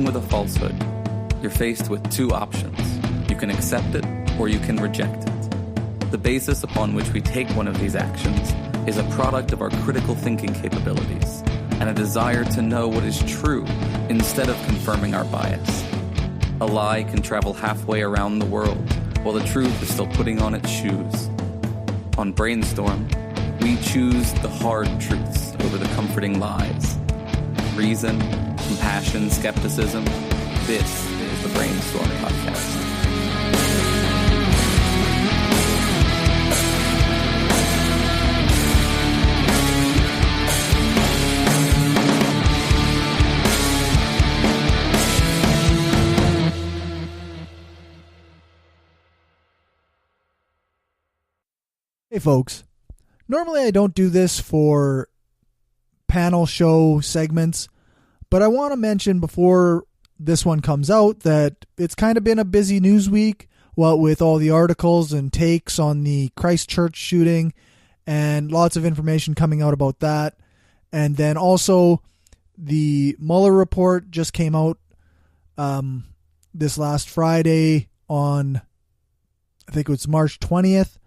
with a falsehood, you're faced with two options. You can accept it or you can reject it. The basis upon which we take one of these actions is a product of our critical thinking capabilities and a desire to know what is true instead of confirming our bias. A lie can travel halfway around the world while the truth is still putting on its shoes. On Brainstorm, we choose the hard truths over the comforting lies. Reason, compassion, skepticism. This is the Brainstorm Podcast. Hey folks, normally I don't do this for panel show segments, but I want to mention before this one comes out that it's kind of been a busy news week, with all the articles and takes on the Christchurch shooting and lots of information coming out about that. And then also the Mueller report just came out this last Friday on, I think it was March 20th.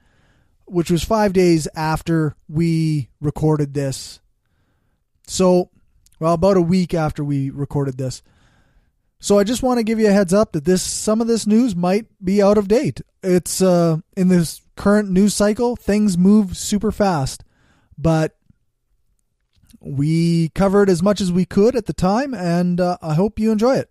Which was 5 days after we recorded this. So, about a week after we recorded this. So I just want to give you a heads up that some of this news might be out of date. It's in this current news cycle, things move super fast. But we covered as much as we could at the time, and I hope you enjoy it.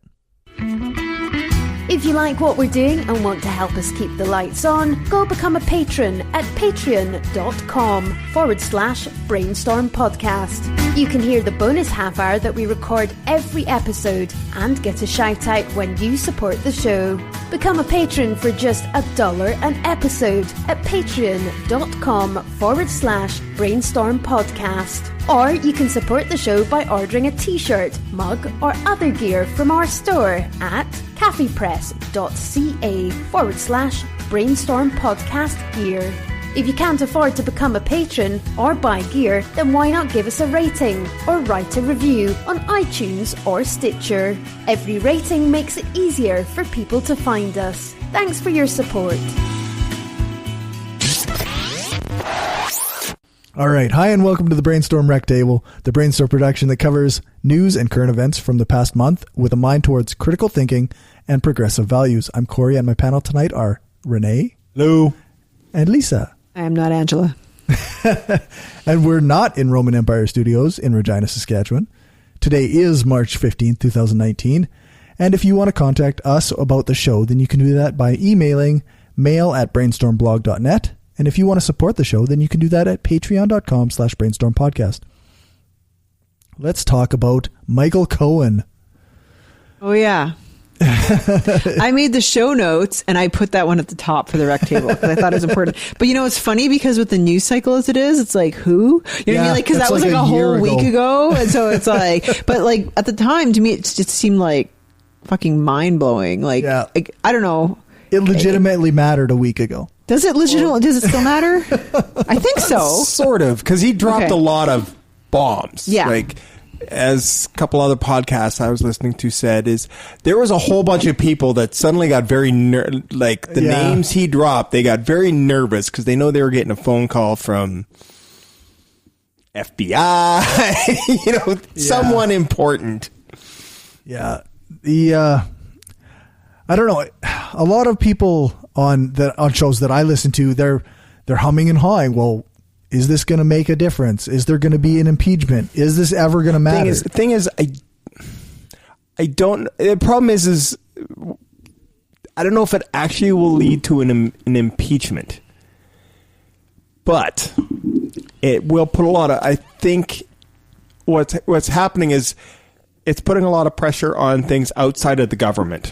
If you like what we're doing and want to help us keep the lights on, go become a patron at patreon.com/Brainstorm Podcast. You can hear the bonus half hour that we record every episode and get a shout out when you support the show. Become a patron for just $1 an episode at patreon.com/Brainstorm Podcast. Or you can support the show by ordering a t-shirt, mug or other gear from our store at caffeepress.ca/Brainstorm Podcast Gear. If you can't afford to become a patron or buy gear, then why not give us a rating or write a review on iTunes or Stitcher? Every rating makes it easier for people to find us. Thanks for your support. All right. Hi, and welcome to the Brainstorm Rectable, the Brainstorm production that covers news and current events from the past month with a mind towards critical thinking and progressive values. I'm Cory, and my panel tonight are Rene. Hello. And Lisa. I am not Angela. And we're not in Roman Empire Studios in Regina, Saskatchewan. Today is March 15th, 2019. And if you want to contact us about the show, then you can do that by emailing mail@brainstormblog.net. And if you want to support the show, then you can do that at patreon.com/brainstormpodcast. Let's talk about Michael Cohen. Oh, yeah. I made the show notes and I put that one at the top for the rec table because I thought it was important. But you know, it's funny because with the news cycle as it is, it's like, who? You know what I mean? Like, because that was like a whole week ago. And so it's like, but like at the time, to me, it just seemed like fucking mind blowing. Like, I don't know. It legitimately mattered a week ago. Does it legitimately? Does it still matter? I think so. Sort of, because he dropped a lot of bombs. Yeah. Like, as a couple other podcasts I was listening to said, is there was a whole bunch of people that suddenly got very names he dropped, they got very nervous because they know they were getting a phone call from FBI, someone important. Yeah. I don't know. A lot of people on shows that I listen to, they're humming and hawing. Well, is this going to make a difference? Is there going to be an impeachment? Is this ever going to matter? The thing is, I don't. The problem is I don't know if it actually will lead to an impeachment, but it will put a lot of. I think what's happening is it's putting a lot of pressure on things outside of the government.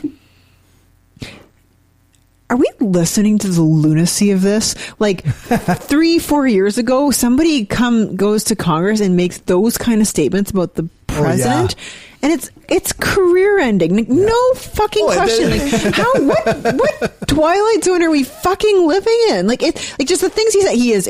Are we listening to the lunacy of this? Like 3-4 years ago, somebody goes to Congress and makes those kind of statements about the president, and it's career ending. Like, no fucking question. Like, what twilight zone are we fucking living in? Like, just the things he said. He is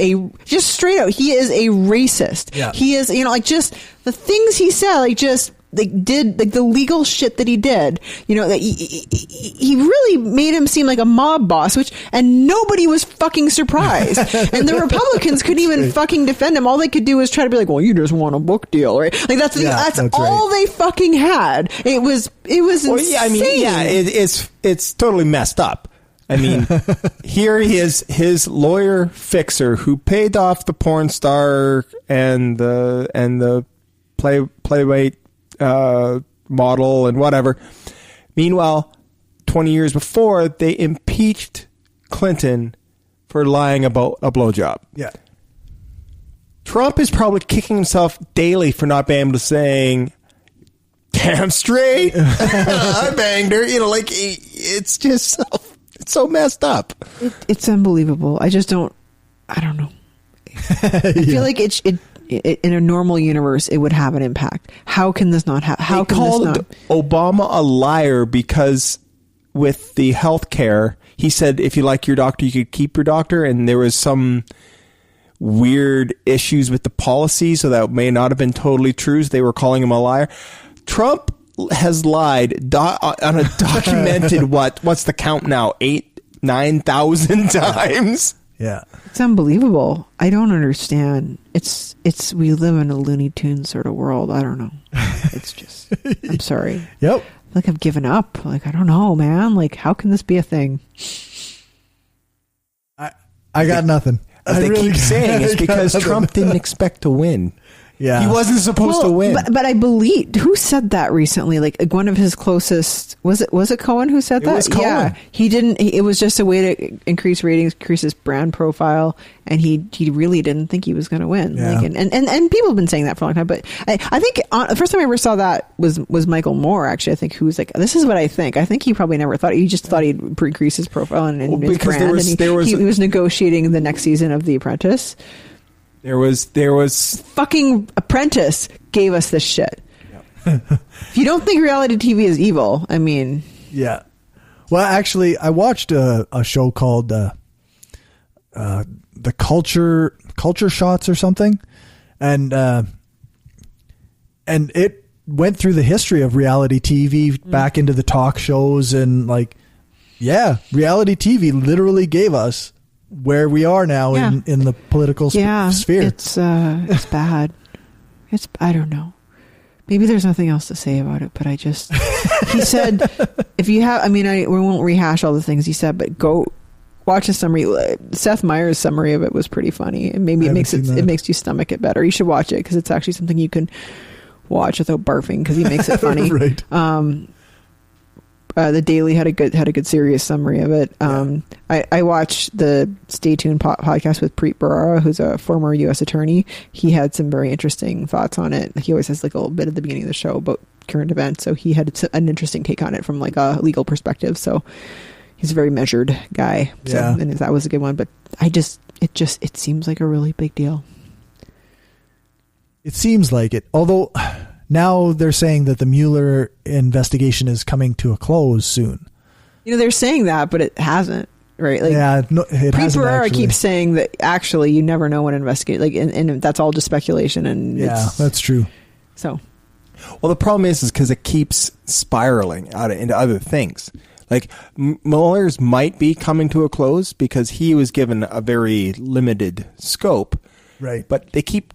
straight out. He is a racist. Yeah. He is, just the things he said. Like, just did the legal shit that he did, that he really made him seem like a mob boss, and nobody was fucking surprised. And the Republicans couldn't even fucking defend him. All they could do was try to be like, well, you just want a book deal, right? Like that's all they fucking had. It was insane. It's totally messed up. I mean, here he is, his lawyer fixer who paid off the porn star and the playwright model and whatever. Meanwhile, 20 years before, they impeached Clinton for lying about a blowjob. Yeah. Trump is probably kicking himself daily for not being able to saying, damn straight, I banged her. It's just it's so messed up. It's unbelievable. I don't know. I feel like it in a normal universe, it would have an impact. How can this not have? How can this not? Obama a liar because with the health care, he said if you like your doctor, you could keep your doctor, and there was some weird issues with the policy, so that may not have been totally true. So they were calling him a liar. Trump has lied on a documented what's the count now? 9,000 times. Yeah. It's unbelievable. I don't understand. It's we live in a Looney Tunes sort of world. I don't know. It's just I'm sorry. Yep. Like I've given up. Like I don't know, man. Like how can this be a thing? I got nothing. As they keep saying, it's because Trump didn't expect to win. Yeah. He wasn't supposed to win. But I believe, who said that recently? Like one of his closest, was it Cohen who said that? It was Cohen. Yeah. He didn't, it was just a way to increase ratings, increase his brand profile. And he really didn't think he was going to win. Yeah. Like, and people have been saying that for a long time. But I think the first time I ever saw that was Michael Moore, actually, I think, who was like, this is what I think. I think he probably never thought, he just thought he'd increase his profile and his brand. He was negotiating the next season of The Apprentice. There was fucking Apprentice gave us this shit. Yep. If you don't think reality TV is evil, I mean, yeah. Well, actually, I watched a show called the Culture Shots or something, and it went through the history of reality TV back into the talk shows, and reality TV literally gave us where we are now in the political sphere. It's bad. I don't know. Maybe there's nothing else to say about it, but he said, if you have, we won't rehash all the things he said, but go watch a summary. Seth Meyers' summary of it was pretty funny, and maybe it makes you stomach it better. You should watch it because it's actually something you can watch without barfing because he makes it funny. Right. The Daily had a good serious summary of it. I watched the Stay Tuned podcast with Preet Bharara, who's a former U.S. attorney. He had some very interesting thoughts on it. He always has like a little bit at the beginning of the show about current events. So he had an interesting take on it from like a legal perspective. So he's a very measured guy. So, and that was a good one. But it seems like a really big deal. It seems like it. Although now they're saying that the Mueller investigation is coming to a close soon. They're saying that, but it hasn't, right? Like, it hasn't. Preet keeps saying that actually you never know when investigate, like, and that's all just speculation. And that's true. So, well, the problem is because it keeps spiraling out into other things. Like Mueller's might be coming to a close because he was given a very limited scope, right? But they keep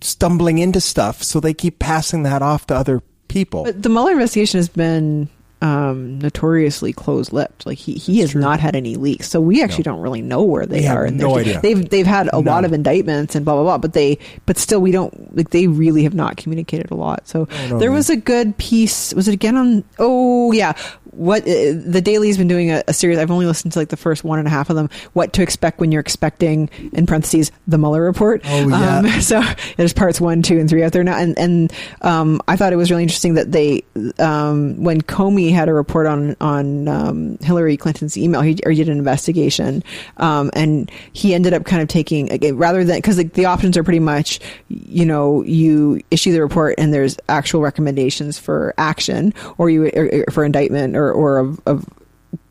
stumbling into stuff, so they keep passing that off to other people. But the Mueller investigation has been notoriously closed-lipped. Like he has not had any leaks, so we actually don't really know where they are. And no idea. They've had a lot of indictments and blah blah blah, but still we don't, like, they really have not communicated a lot. So there was a good piece. Was it again on? Oh yeah. What the Daily's been doing a series. I've only listened to like the first 1.5 of them. What to expect when you're expecting, in parentheses, the Mueller report. Oh yeah. So there's parts 1, 2, and 3 out there now. And I thought it was really interesting that they when Comey had a report on Hillary Clinton's email, he did an investigation, and he ended up kind of taking, rather than, because the options are pretty much, you issue the report and there's actual recommendations for action, or for indictment or of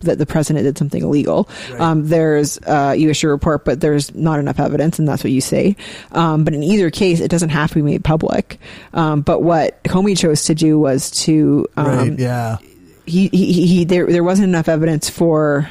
that the president did something illegal. Right. There's you issue a report, but there's not enough evidence, and that's what you say. But in either case, it doesn't have to be made public. But what Comey chose to do was to Right, yeah. There wasn't enough evidence for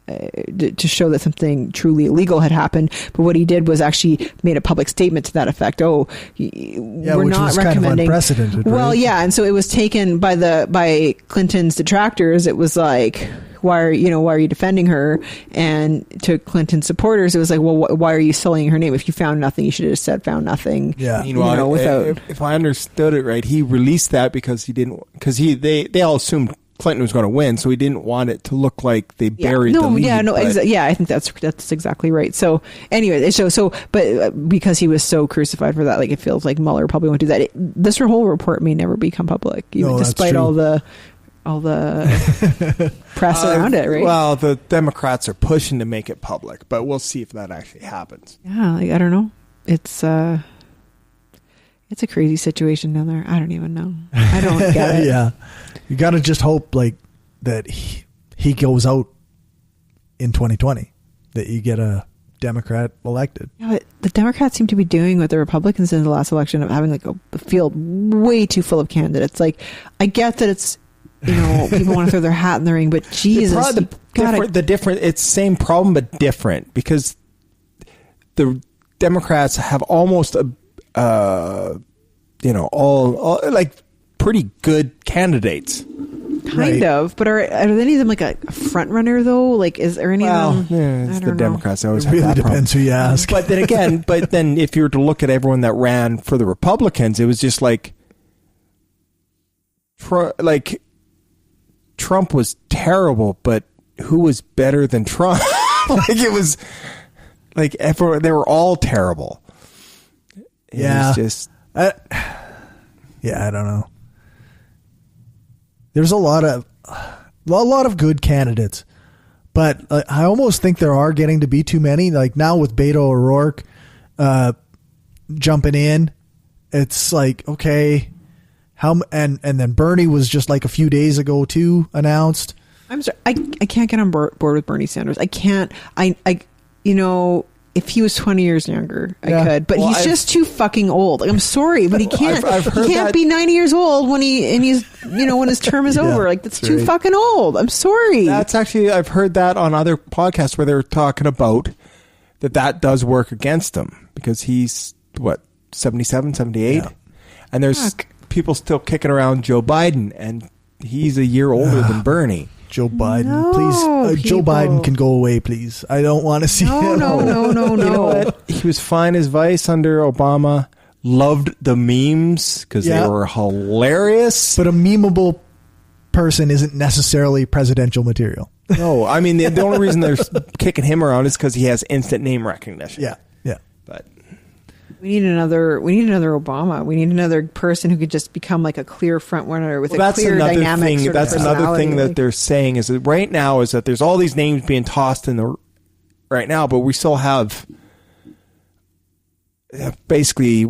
to show that something truly illegal had happened, but what he did was actually made a public statement to that effect. We're which not was recommending. kind of unprecedented, well, right? yeah, and so it was taken by Clinton's detractors. It was like, why are you defending her? And to Clinton's supporters, it was like, well, why are you sullying her name? If you found nothing, you should have just said found nothing. Yeah, without. If I understood it right, he released that because they all assumed Clinton was going to win, so he didn't want it to look like they buried the lead. I think that's exactly right. So anyway, but because he was so crucified for that, like, it feels like Mueller probably won't do that. This whole report may never become public, even despite all the press around it, right? Well, the Democrats are pushing to make it public, but we'll see if that actually happens. Yeah, I don't know. It's a crazy situation down there. I don't even know. I don't get it. Yeah. You got to just hope that he goes out in 2020, that you get a Democrat elected. Yeah, but the Democrats seem to be doing what the Republicans did in the last election of having like a field way too full of candidates. Like, I get that it's, people want to throw their hat in the ring, but Jesus. It's same problem, but different, because the Democrats have almost all like pretty good candidates. Kind of, but are any of them like a front runner though? Like, is there any of them? Yeah, it's the Democrats. Always it really depends who you ask. But then again, if you were to look at everyone that ran for the Republicans, it was just like Trump was terrible, but who was better than Trump? Like, it was like everyone, they were all terrible. It was just I don't know. There's a lot of good candidates, but I almost think there are getting to be too many. Like now with Beto O'Rourke jumping in, it's like, okay, and then Bernie was just like a few days ago too announced. I'm sorry, I can't get on board with Bernie Sanders. I can't. If he was 20 years younger, I could, but he's just too fucking old. Like, I'm sorry, but he can't. He can't be 90 years old when when his term is over. Like, that's too fucking old. I'm sorry. That's actually, I've heard that on other podcasts where they're talking about that does work against him, because he's 77, 78, and there's people still kicking around Joe Biden, and he's a year older than Bernie. Joe Biden, please. Joe Biden can go away, please. I don't want to see him. No. You know what? He was fine as vice under Obama. Loved the memes because they were hilarious. But a memeable person isn't necessarily presidential material. No, I mean, the only reason they're kicking him around is because he has instant name recognition. Yeah. But we need another Obama. We need another person who could just become like a clear front runner with a clear dynamic sort of That's another thing that they're saying is that right now is that there's all these names being tossed in the right now, but we still have basically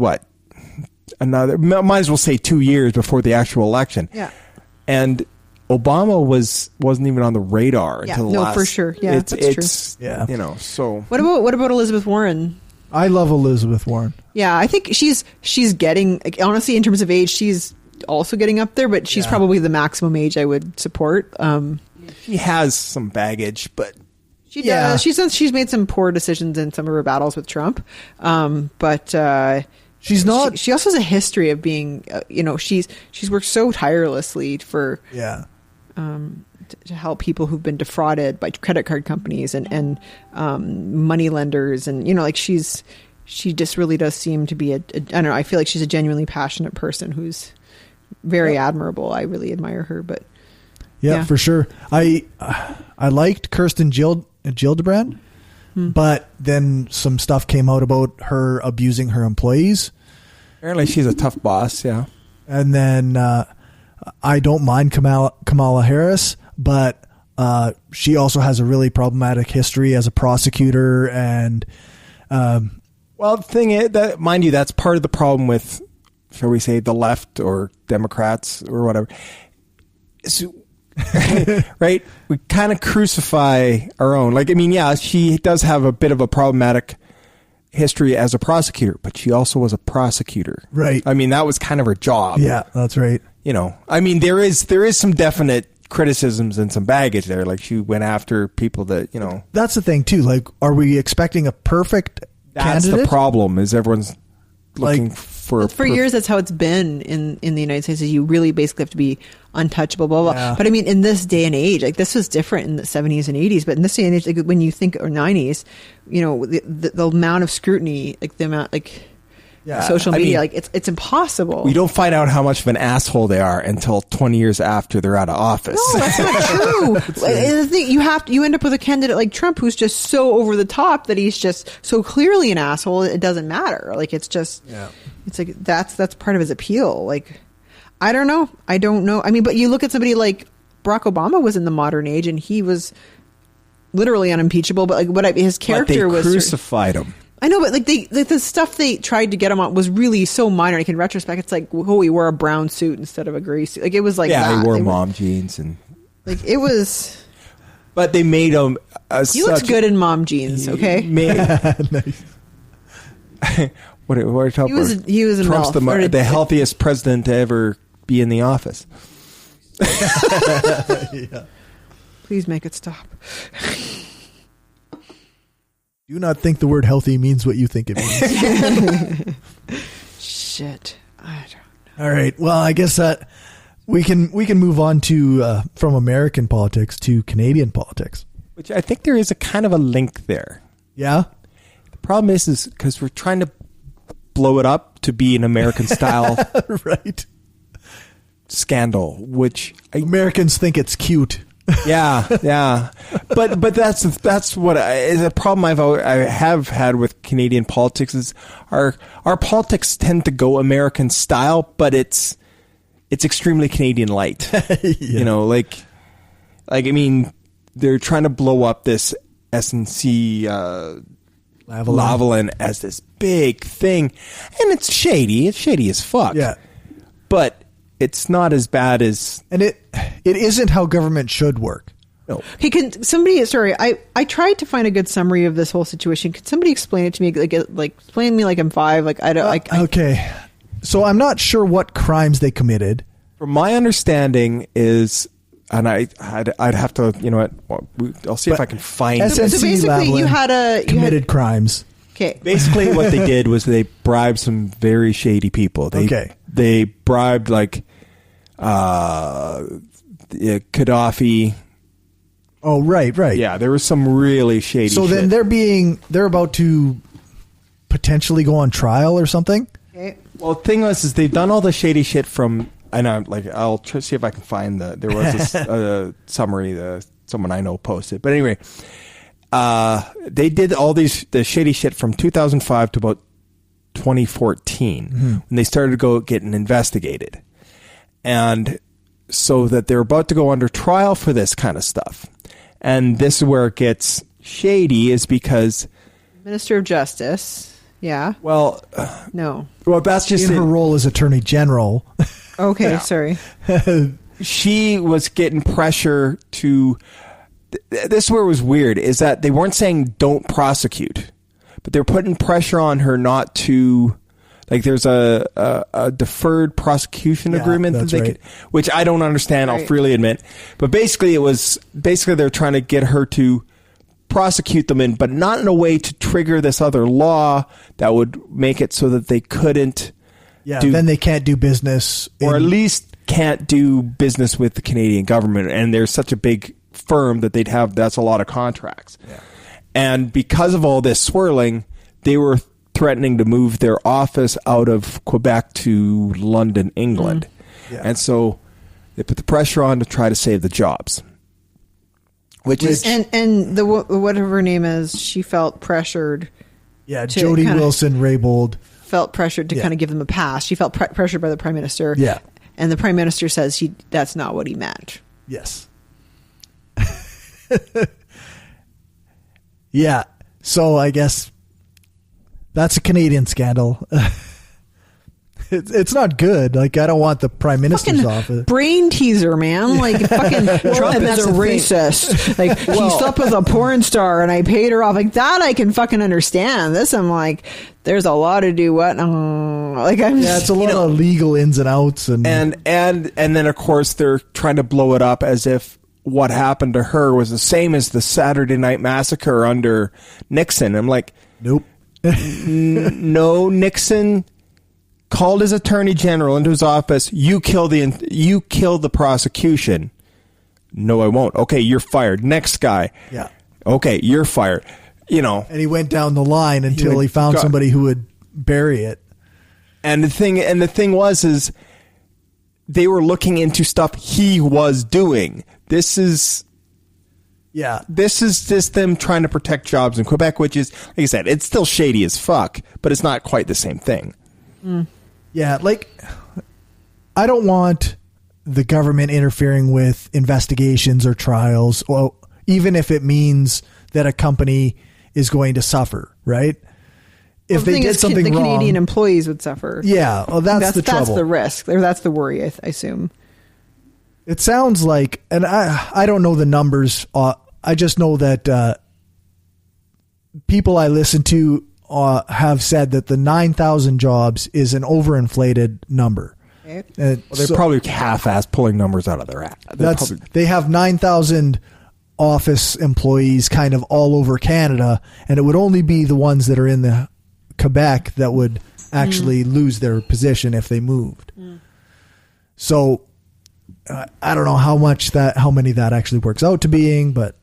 another, might as well say 2 years before the actual election. Yeah. And Obama wasn't even on the radar until the last. No, for sure. Yeah, that's true. Yeah. So what about Elizabeth Warren? I love Elizabeth Warren. Yeah, I think she's getting, honestly, in terms of age, she's also getting up there, but she's probably the maximum age I would support. She has some baggage, but she does. She's made some poor decisions in some of her battles with Trump, but she's not. She also has a history of being, she's worked so tirelessly for to help people who've been defrauded by credit card companies and money lenders, and she just really does seem to be I don't know, I feel like she's a genuinely passionate person who's very admirable. I really admire her. But yeah, for sure. I liked Kirsten Gillibrand, but then some stuff came out about her abusing her employees. Apparently she's a tough boss. Yeah. And then I don't mind Kamala Harris, but she also has a really problematic history as a prosecutor. And well, the thing is that, mind you, that's part of the problem with, shall we say, the left or Democrats or whatever. So right? We kind of crucify our own. Like, I mean, yeah, she does have a bit of a problematic history as a prosecutor, but she also was a prosecutor. Right. I mean, that was kind of her job. Yeah, that's right. You know, I mean, there is some definite criticisms and some baggage there. Like, she went after people that, you know. That's the thing, too. Like, are we expecting a perfect candidate? That's the problem, is everyone's looking for years. That's how it's been in the United States. Is you really basically have to be untouchable, blah blah. Yeah. But I mean, in this day and age, like, this was different in the 70s and 80s. But in this day and age, like, when you think, or 90s, you know, the amount of scrutiny, like the amount, like, social media, like, it's impossible. We don't find out how much of an asshole they are until 20 years after they're out of office. No, that's not true. The thing, you end up with a candidate like Trump who's just so over the top that he's just so clearly an asshole. It doesn't matter. Like, it's just, it's like that's part of his appeal. Like, I don't know. I mean, but you look at somebody like Barack Obama was in the modern age, and he was literally unimpeachable. But like, his character but they was crucified him. I know, but like the stuff they tried to get him on was really so minor. Like, in retrospect, it's like, oh, he wore a brown suit instead of a gray suit. Like, it was like, he wore mom jeans and like, it was. But they made him. He looks good in mom jeans. Okay. Nice. What are you talking about? He was a Trump's MILF. the healthiest president to ever be in the office. Yeah. Please make it stop. Do not think the word healthy means what you think it means. Shit. I don't know. All right. Well, I guess that we can move on to from American politics to Canadian politics. Which I think there is a kind of a link there. Yeah. The problem is because we're trying to blow it up to be an American style Right. scandal, which Americans think it's cute. yeah. But that's what is a problem I have had with Canadian politics is our politics tend to go American style, but it's extremely Canadian light. Yeah. You know, like I mean, they're trying to blow up this SNC Lavalin as this big thing, and it's shady. It's shady as fuck. Yeah. But it's not as bad as... And it isn't how government should work. No. Hey, can somebody... Sorry, I tried to find a good summary of this whole situation. Could somebody explain it to me? Like explain to me like I'm 5. Like, I don't... Okay. So I'm not sure what crimes they committed. From my understanding is... And I'd have to... You know what? I'll see if I can find... SNC So basically, Lavalin committed crimes. Okay. Basically, what they did was they bribed some very shady people. They bribed, like... Gaddafi. Oh, right. Yeah, there was some really shady So shit. then they're about to potentially go on trial or something? Okay. Well, the thing is they've done all the shady shit from, and I'll try to see if I can find there was a summary that someone I know posted. But anyway, they did all the shady shit from 2005 to about 2014 when they started getting investigated. And so that they're about to go under trial for this kind of stuff. And this is where it gets shady, is because... Minister of Justice. Yeah. Well... No. Well, that's just... In her role as Attorney General. Okay, sorry. She was getting pressure to... This is where it was weird, is that they weren't saying don't prosecute, but they're putting pressure on her not to... Like, there's a deferred prosecution agreement that they could, which I don't understand. Right. I'll freely admit, but basically they're trying to get her to prosecute them but not in a way to trigger this other law that would make it so that they couldn't. Yeah. Then they can't do business, or at least can't do business with the Canadian government. And there's such a big firm that that's a lot of contracts. Yeah. And because of all this swirling, they were threatening to move their office out of Quebec to London, England. Yeah. And so they put the pressure on to try to save the jobs. Which is... And the whatever her name is, she felt pressured. Yeah, Jody Wilson Raybould. Felt pressured to kind of give them a pass. She felt pressured by the Prime Minister. Yeah. And the Prime Minister says that's not what he meant. Yes. Yeah. So I guess... That's a Canadian scandal. It's not good. Like, I don't want the prime minister's office. Brain teaser, man. Like, fucking Trump is a racist. Like, he slept with a porn star and I paid her off. Like, that I can fucking understand. This, I'm like, there's a lot to do what? It's a lot of legal ins and outs. And then, of course, they're trying to blow it up as if what happened to her was the same as the Saturday Night Massacre under Nixon. I'm like, nope. No, Nixon called his attorney general into his office. You kill the prosecution. No, I won't. Okay, you're fired. Next guy. Yeah. Okay, you're fired. And he went down the line until he found somebody who would bury it. And the thing was they were looking into stuff he was doing. This is just them trying to protect jobs in Quebec, which is, like I said, it's still shady as fuck, but it's not quite the same thing. Mm. Yeah, like, I don't want the government interfering with investigations or trials, or even if it means that a company is going to suffer, right? If they did something wrong, the Canadian employees would suffer. Yeah, well, that's the trouble. That's the risk, or that's the worry, I assume. It sounds like, and I don't know the numbers. I just know that people I listen to have said that the 9,000 jobs is an overinflated number. Okay. They're probably half-ass pulling numbers out of their ass. They have 9,000 office employees kind of all over Canada, and it would only be the ones that are in the Quebec that would actually lose their position if they moved. So I don't know how many that actually works out to being, but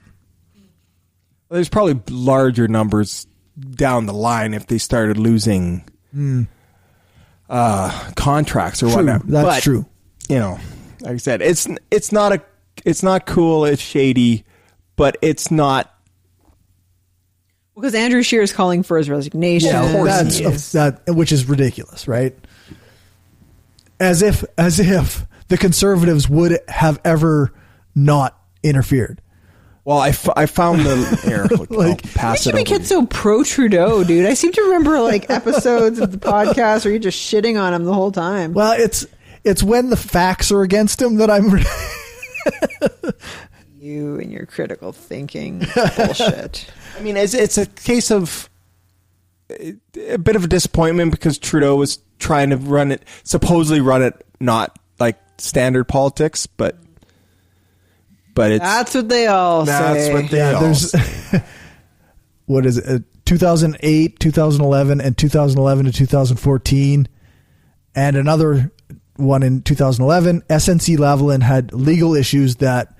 there's probably larger numbers down the line if they started losing contracts or whatnot. That's true. Like I said, it's not cool. It's shady, but it's not. Because Andrew Scheer is calling for his resignation. Yeah, of course which is ridiculous, right? As if the Conservatives would have ever not interfered. Well, I found the Why should we get so pro Trudeau, dude? I seem to remember episodes of the podcast where you're just shitting on him the whole time. Well, it's when the facts are against him that I'm. You and your critical thinking bullshit. I mean, it's a case of a bit of a disappointment because Trudeau was trying to supposedly run it not like standard politics, but it's that's what they all say. That's what they all say. What is it? 2008, 2011, and 2011 to 2014, and another one in 2011. SNC Lavalin had legal issues that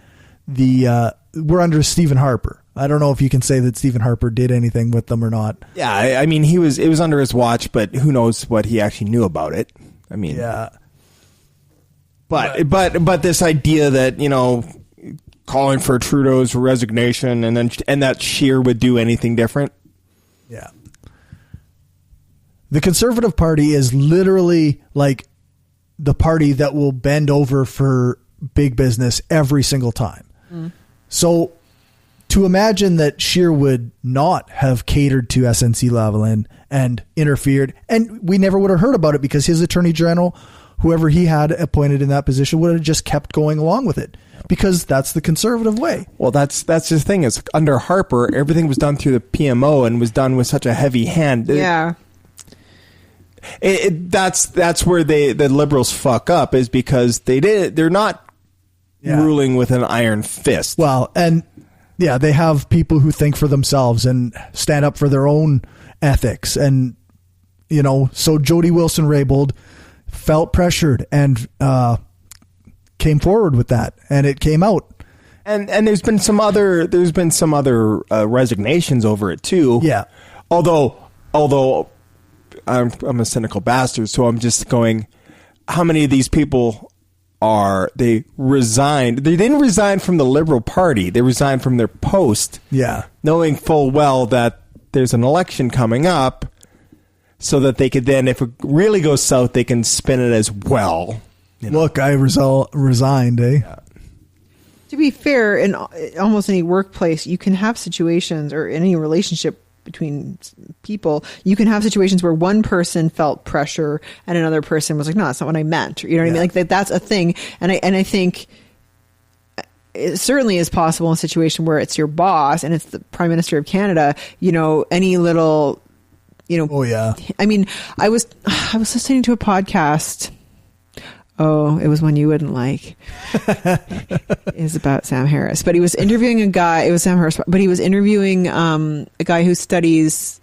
were under Stephen Harper. I don't know if you can say that Stephen Harper did anything with them or not. Yeah, I mean, it was under his watch, but who knows what he actually knew about it? I mean, yeah. But this idea that calling for Trudeau's resignation and that Scheer would do anything different. Yeah. The Conservative Party is literally like the party that will bend over for big business every single time. So to imagine that Scheer would not have catered to SNC Lavalin and interfered, and we never would have heard about it because his attorney general, whoever he had appointed in that position, would have just kept going along with it because that's the Conservative way. Well, that's the thing is under Harper, everything was done through the PMO and was done with such a heavy hand. Yeah. That's where the Liberals fuck up is because they're not ruling with an iron fist. Well, and yeah, they have people who think for themselves and stand up for their own ethics. And, so Jody Wilson Raybould felt pressured and came forward with that, and it came out. And there's been some other resignations over it too. Yeah. Although I'm a cynical bastard, so I'm just going, how many of these people they resigned? They didn't resign from the Liberal Party. They resigned from their post. Yeah. Knowing full well that there's an election coming up so that they could then, if it really goes south, they can spin it as well. Look, I resigned, eh? Yeah. To be fair, in almost any workplace, you can have situations or any relationship between people, you can have situations where one person felt pressure and another person was like, no, that's not what I meant. You know what I mean? Like that's a thing. And I think it certainly is possible in a situation where it's your boss and it's the Prime Minister of Canada, you know, any little, you know. Oh yeah. I mean, I was listening to a podcast. Oh, it was one you wouldn't like. It was about Sam Harris, but he was interviewing a guy. It was Sam Harris, but he was interviewing a guy who studies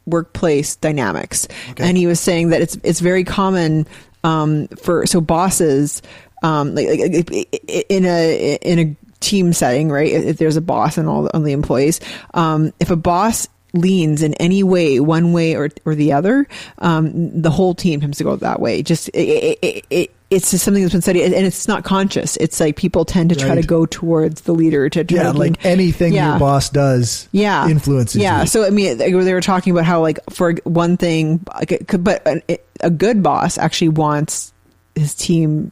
workplace dynamics, and he was saying that it's very common for bosses like in a team setting, right? If there's a boss and all the employees, if a boss leans in any way, one way or the other, the whole team tends to go that way. Just it's just something that's been studied, and it's not conscious. It's like people tend to try to go towards the leader to try to like anything your boss does influences you. So I mean, they were talking about how, like, for one thing, but a good boss actually wants his team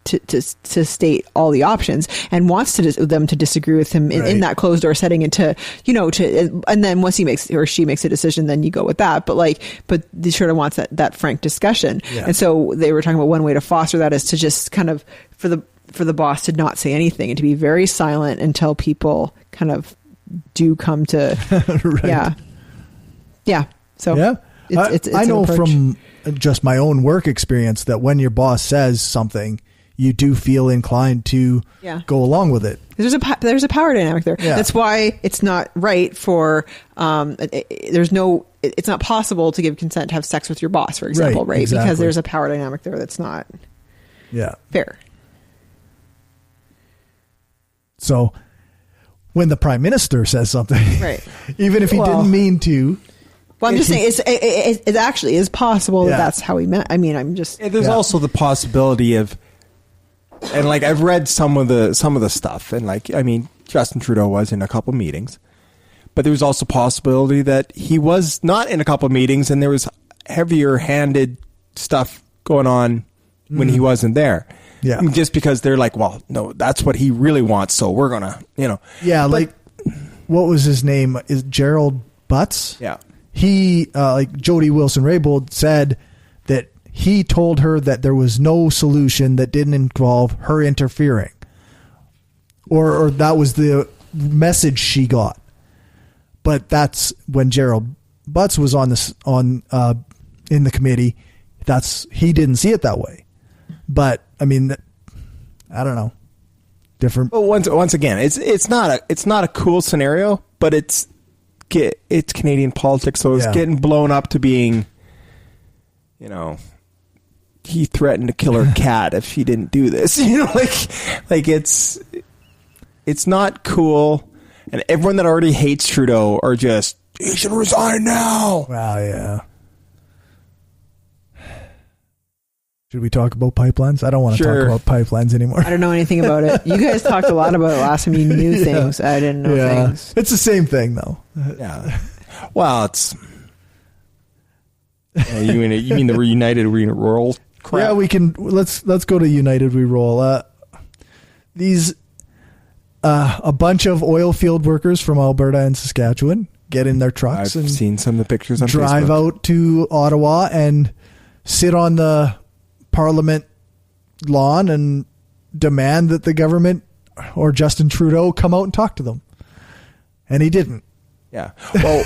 to state all the options and wants them to disagree with him in that closed door setting, and and then once he makes or she makes a decision, then you go with that. But he sort of wants that frank discussion. Yeah. And so they were talking about one way to foster that is to just kind of for the boss to not say anything and to be very silent until people kind of do come to So I know from just my own work experience that when your boss says something, you do feel inclined to go along with it. There's a power dynamic there. Yeah. That's why it's not right for it's not possible to give consent to have sex with your boss, for example, right? Exactly. Because there's a power dynamic there that's not fair. So when the Prime Minister says something, even if he didn't mean to. Well, I'm just saying it actually is possible that that's how he meant. I mean, I'm just. There's also the possibility of. And like I've read some of the stuff, and like I mean Justin Trudeau was in a couple meetings, but there was also possibility that he was not in a couple meetings, and there was heavier handed stuff going on when he wasn't there. Yeah, I mean, just because they're like, well, no, that's what he really wants, so we're gonna, Yeah, like what was his name? Is Gerald Butts? Yeah, he like Jody Wilson Raybould said that. He told her that there was no solution that didn't involve her interfering, or that was the message she got. But that's when Gerald Butts was in the committee. He didn't see it that way. But I mean, I don't know. Different. Well, once again, it's not a cool scenario, but it's Canadian politics, so it's getting blown up to being, he threatened to kill her cat if she didn't do this. Like it's not cool. And everyone that already hates Trudeau are just, he should resign now. Wow, yeah. Should we talk about pipelines? I don't want to talk about pipelines anymore. I don't know anything about it. You guys talked a lot about it last time. You knew things. I didn't know things. It's the same thing, though. Yeah. Well, it's... you mean the United We Roll crap? Yeah, we can. Let's go to United We Roll. These a bunch of oil field workers from Alberta and Saskatchewan get in their trucks. I've seen some of the pictures on drive Facebook. Out to Ottawa and sit on the Parliament lawn and demand that the government or Justin Trudeau come out and talk to them. And he didn't. Yeah. Well,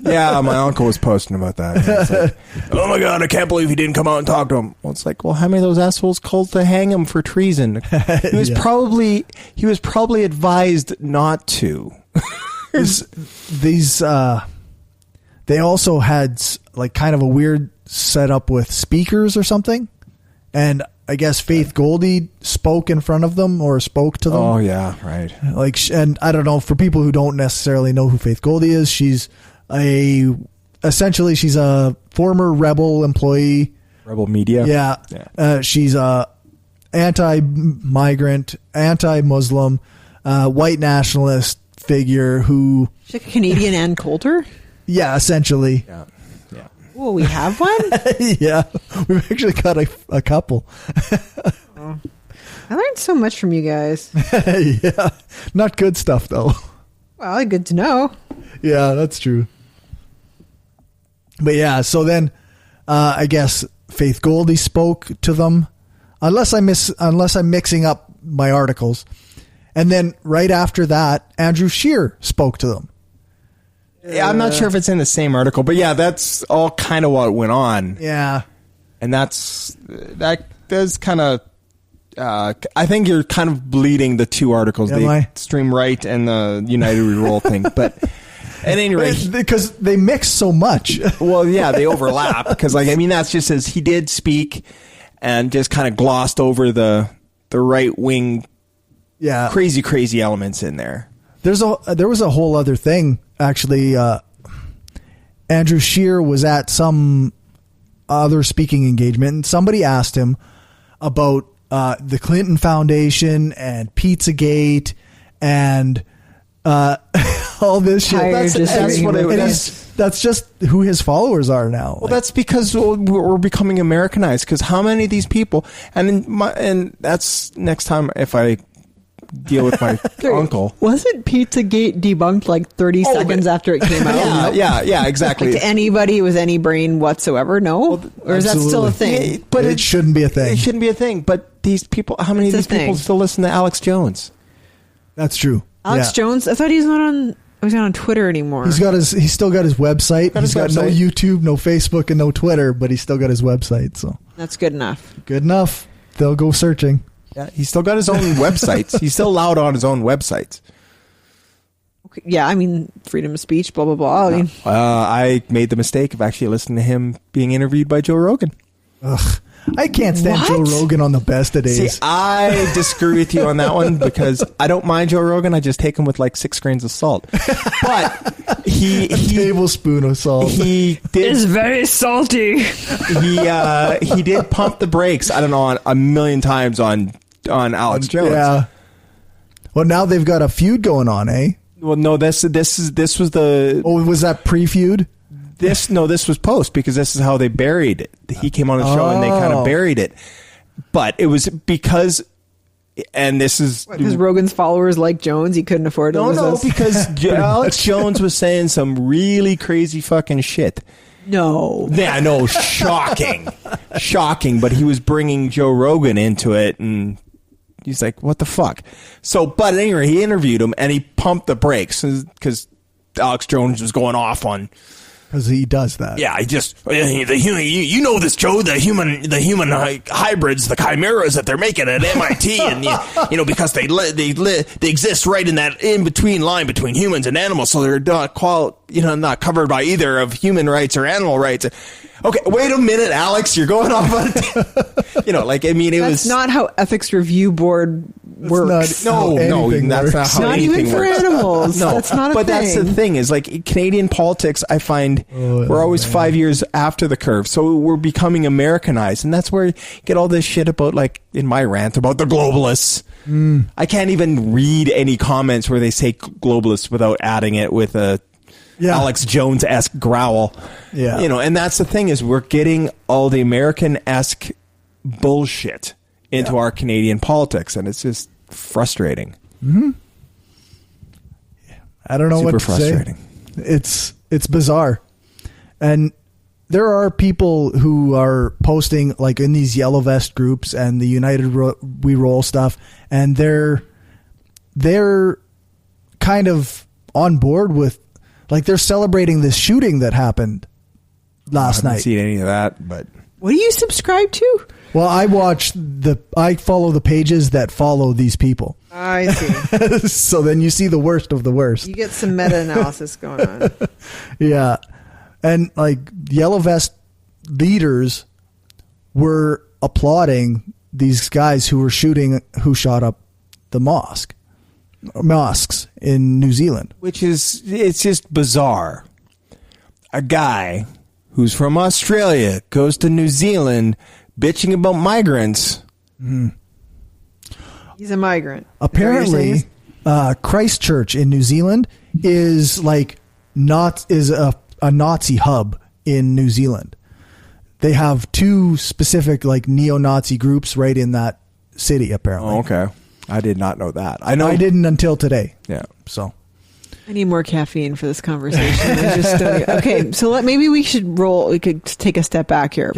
yeah, my uncle was posting about that. It's like, oh my God, I can't believe he didn't come out and talk to him. Well, it's like, well, how many of those assholes called to hang him for treason? He was probably advised not to. These they also had like kind of a weird setup with speakers or something. And I guess Faith Goldie spoke in front of them or spoke to them. Oh yeah, right. And I don't know, for people who don't necessarily know who Faith Goldie is, she's essentially she's a former Rebel employee. Rebel Media. Yeah. She's a anti-migrant, anti-Muslim, white nationalist figure who. She's like a Canadian Ann Coulter. Yeah, essentially. Yeah. Oh, we have one? Yeah. We've actually got a couple. I learned so much from you guys. Yeah. Not good stuff, though. Well, good to know. Yeah, that's true. But yeah, so then I guess Faith Goldie spoke to them, unless I'm mixing up my articles. And then right after that, Andrew Scheer spoke to them. Yeah, I'm not sure if it's in the same article, but yeah, that's all kind of what went on. Yeah. And that does kind of, I think you're kind of bleeding the two articles, the extreme right and the United We Roll thing. But at any rate, because they mix so much. Well, yeah, they overlap. Because that's just as he did speak and just kind of glossed over the right wing, crazy elements in there. There was a whole other thing actually. Andrew Scheer was at some other speaking engagement, and somebody asked him about the Clinton Foundation and Pizzagate and all this shit. That's what it is. That's just who his followers are now. Well, that's because we're becoming Americanized. Because how many of these people? And that's next time if I deal with my uncle. Wasn't Pizzagate debunked like 30 seconds after it came out? Yeah, exactly. Like to anybody with any brain whatsoever? No, or is that still a thing? Yeah, but it shouldn't be a thing. It shouldn't be a thing. But these people, how many of these people still listen to Alex Jones? That's true. Alex Jones. I thought he's not on Twitter anymore. He's still got his website. He's got no YouTube, no Facebook, and no Twitter, but he's still got his website. So that's good enough. Good enough. They'll go searching. Yeah, he's still got his own websites. He's still allowed on his own websites. Okay, yeah, freedom of speech, blah, blah, blah. I made the mistake of actually listening to him being interviewed by Joe Rogan. Ugh. I can't stand Joe Rogan on the best of days. See, I disagree with you on that one because I don't mind Joe Rogan. I just take him with like 6 grains of salt. But a tablespoon of salt. He is very salty. He did pump the brakes. I don't know, a million times on Alex Jones. Yeah. Well, now they've got a feud going on, eh? Well, no. This was the. Oh, was that pre-feud? This was post because this is how they buried it. He came on the show and they kind of buried it. But it was because, and this is because Rogan's followers like Jones, he couldn't afford to lose us. Because Alex Jones was saying some really crazy fucking shit. No. Yeah, no, shocking. But he was bringing Joe Rogan into it and he's like, what the fuck? So, but anyway, he interviewed him and he pumped the brakes because Alex Jones was going off on. Because he does that. Yeah, you know this, Joe, the human hybrids, the chimeras that they're making at MIT, and because they exist right in that in between line between humans and animals, so they're not covered by either of human rights or animal rights. Okay, wait a minute, Alex, you're going off on That's not how ethics review board works. No, that's not how anything even for works. Animals. No, that's not a but thing. That's the thing is like Canadian politics. I find we're always 5 years after the curve, so we're becoming Americanized, and that's where you get all this shit about, like in my rant about the globalists. I can't even read any comments where they say globalists without adding it with a Alex Jones-esque growl. Yeah, and that's the thing is we're getting all the American-esque bullshit into our Canadian politics, and it's just frustrating. Mm-hmm. I don't know what to frustrating. Say. It's bizarre, and there are people who are posting like in these yellow vest groups and the United We Roll stuff, and they're kind of on board with, like, they're celebrating this shooting that happened last night. I haven't seen any of that, but what do you subscribe to? Well, I follow the pages that follow these people. I see. So then you see the worst of the worst. You get some meta-analysis going on. Yeah. And like yellow vest leaders were applauding these guys who shot up the mosques in New Zealand. It's just bizarre. A guy who's from Australia goes to New Zealand bitching about migrants. Mm. He's a migrant. Apparently, Christchurch in New Zealand is a Nazi hub in New Zealand. They have 2 specific like neo-Nazi groups right in that city. Apparently. Oh, okay. I did not know that. I didn't until today. Yeah. So, I need more caffeine for this conversation. I just don't, okay, so maybe we should roll. We could take a step back here.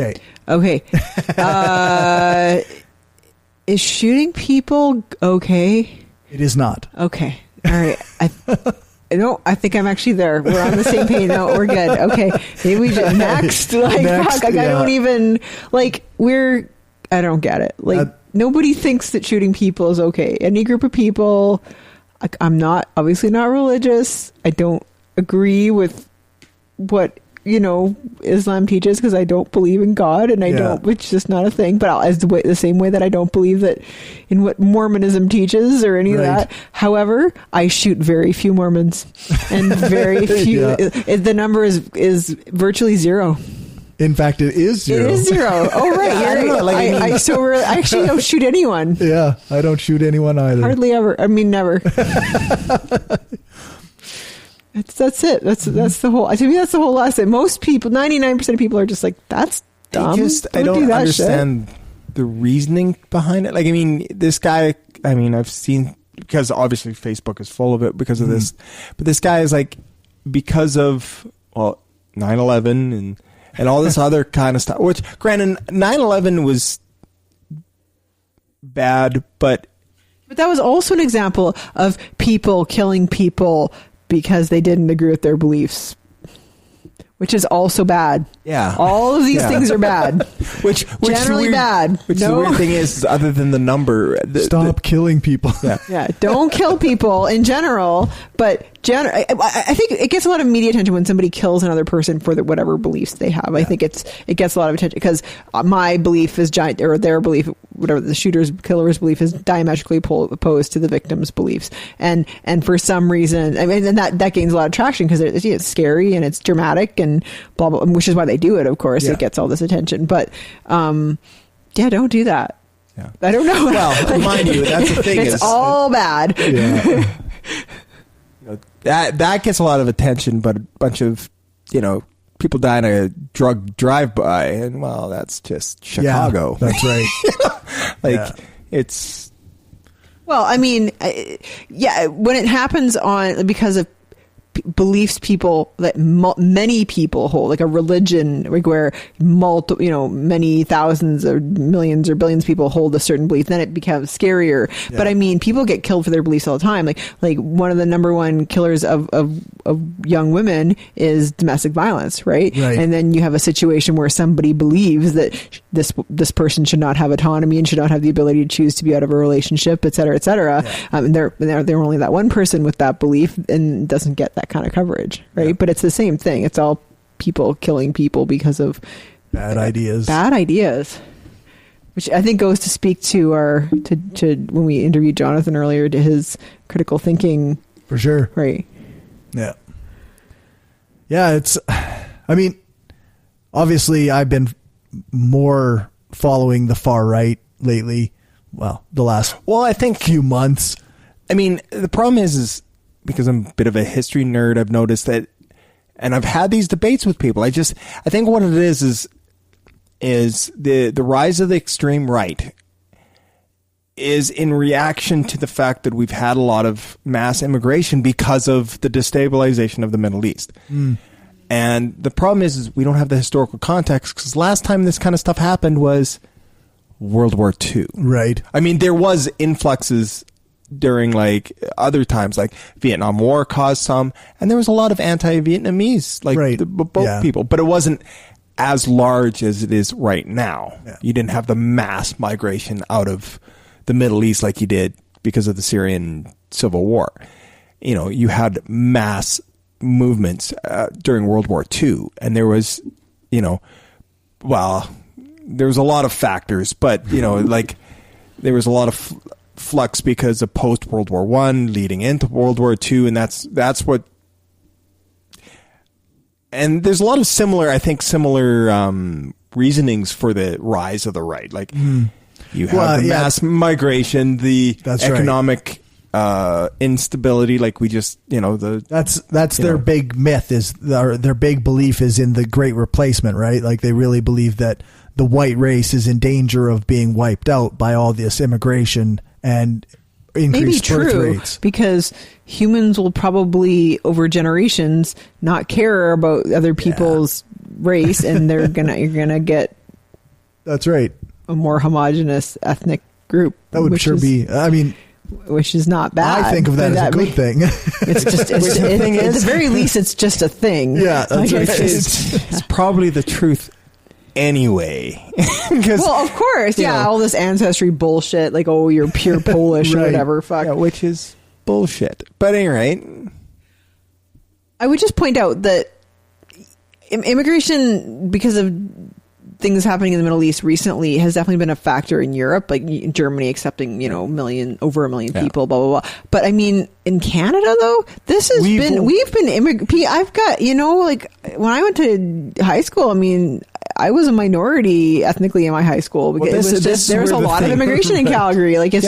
Okay. Is shooting people okay? It is not. Okay. All right. I think I'm actually there. We're on the same page. No, we're good. Okay. Maybe we just next. Like, fuck, like, I don't even, like, I don't get it. Like, nobody thinks that shooting people is okay. Any group of people, like, I'm obviously not religious. I don't agree with what, Islam teaches because I don't believe in God, and it's just not a thing. But the same way that I don't believe that in what Mormonism teaches or any of that. However, I shoot very few Mormons, and very few. The number is virtually zero. In fact, it is zero. It is zero. Oh, right. I actually don't shoot anyone. Yeah, I don't shoot anyone either. Hardly ever. I mean, never. That's it. That's the whole. To me, that's the whole lesson. Most people, 99% of people, are just like, that's dumb. I don't understand the reasoning behind it. Like, I mean, this guy. I mean, I've seen, because obviously Facebook is full of it because of this. But this guy is like, because of 9/11 and all this other kind of stuff. Which, granted, 9/11 was bad, but that was also an example of people killing people because they didn't agree with their beliefs, which is also bad. Yeah. All of these things are bad. Which generally bad. Which the weird thing is, other than the number, stop killing people. Yeah. Don't kill people in general, but I think it gets a lot of media attention when somebody kills another person for whatever beliefs they have. I think it gets a lot of attention because my belief is or their belief, whatever the killer's belief, is diametrically opposed to the victim's beliefs, and for some reason, I mean, and that gains a lot of traction because it's scary and it's dramatic and blah blah, which is why they do it. Of course, it gets all this attention, but don't do that. Yeah. I don't know. Well, mind you, that's the thing. It's all bad. Yeah. That gets a lot of attention, but a bunch of, people die in a drug drive-by, and that's just Chicago. Yeah, that's right. It's... Well, I mean, when it happens because of beliefs that many people hold, like a religion, like where many thousands or millions or billions of people hold a certain belief, then it becomes scarier. Yeah. But I mean, people get killed for their beliefs all the time. Like one of the number one killers of young women is domestic violence, right? And then you have a situation where somebody believes that this person should not have autonomy and should not have the ability to choose to be out of a relationship, et cetera, et cetera. Yeah. And they're only that one person with that belief and doesn't get that kind of coverage, right? Yeah. But it's the same thing. It's all people killing people because of bad ideas, which I think goes to speak to to when we interviewed Jonathan earlier, to his critical thinking. For sure. Right. Yeah. Yeah. I mean, obviously I've been more following the far right lately. Well, the last I think few months. I mean, the problem is because I'm a bit of a history nerd, I've noticed that, and I've had these debates with people. I think what it is the rise of the extreme right is in reaction to the fact that we've had a lot of mass immigration because of the destabilization of the Middle East. And the problem is we don't have the historical context, because last time this kind of stuff happened was World War II. Right. I mean, there was influxes during like other times, like Vietnam War caused some, and there was a lot of anti-Vietnamese, both people, but it wasn't as large as it is right now. Yeah. You didn't have the mass migration out of the Middle East like you did because of the Syrian civil war. You had mass movements during World War II, and there was, there was a lot of factors, but there was a lot of flux because of post World War I leading into World War II, and that's what. And there's a lot of similar reasonings for the rise of the right. Like you have the mass migration, the economic instability, like we just, that's their big myth, is their big belief is in the Great Replacement, right? Like they really believe that the white race is in danger of being wiped out by all this immigration. And increased birth true, rates. because humans will probably over generations not care about other people's race, and you're gonna get That's right. a more homogenous ethnic group. That would sure be. I mean, which is not bad. I think of that as a good thing. It's just at the very least, it's just a thing. Yeah, that's right. It's probably the truth anyway. Well, of course, yeah. All this ancestry bullshit, like, oh, you're pure Polish or whatever. Fuck, yeah, which is bullshit. But anyway, I would just point out that immigration, because of things happening in the Middle East recently, has definitely been a factor in Europe, like Germany accepting, over 1 million people, blah, blah, blah. But I mean, in Canada though, we've been I've got, like when I went to high school, I mean, I was a minority ethnically in my high school because there's a lot of immigration in Calgary. Like it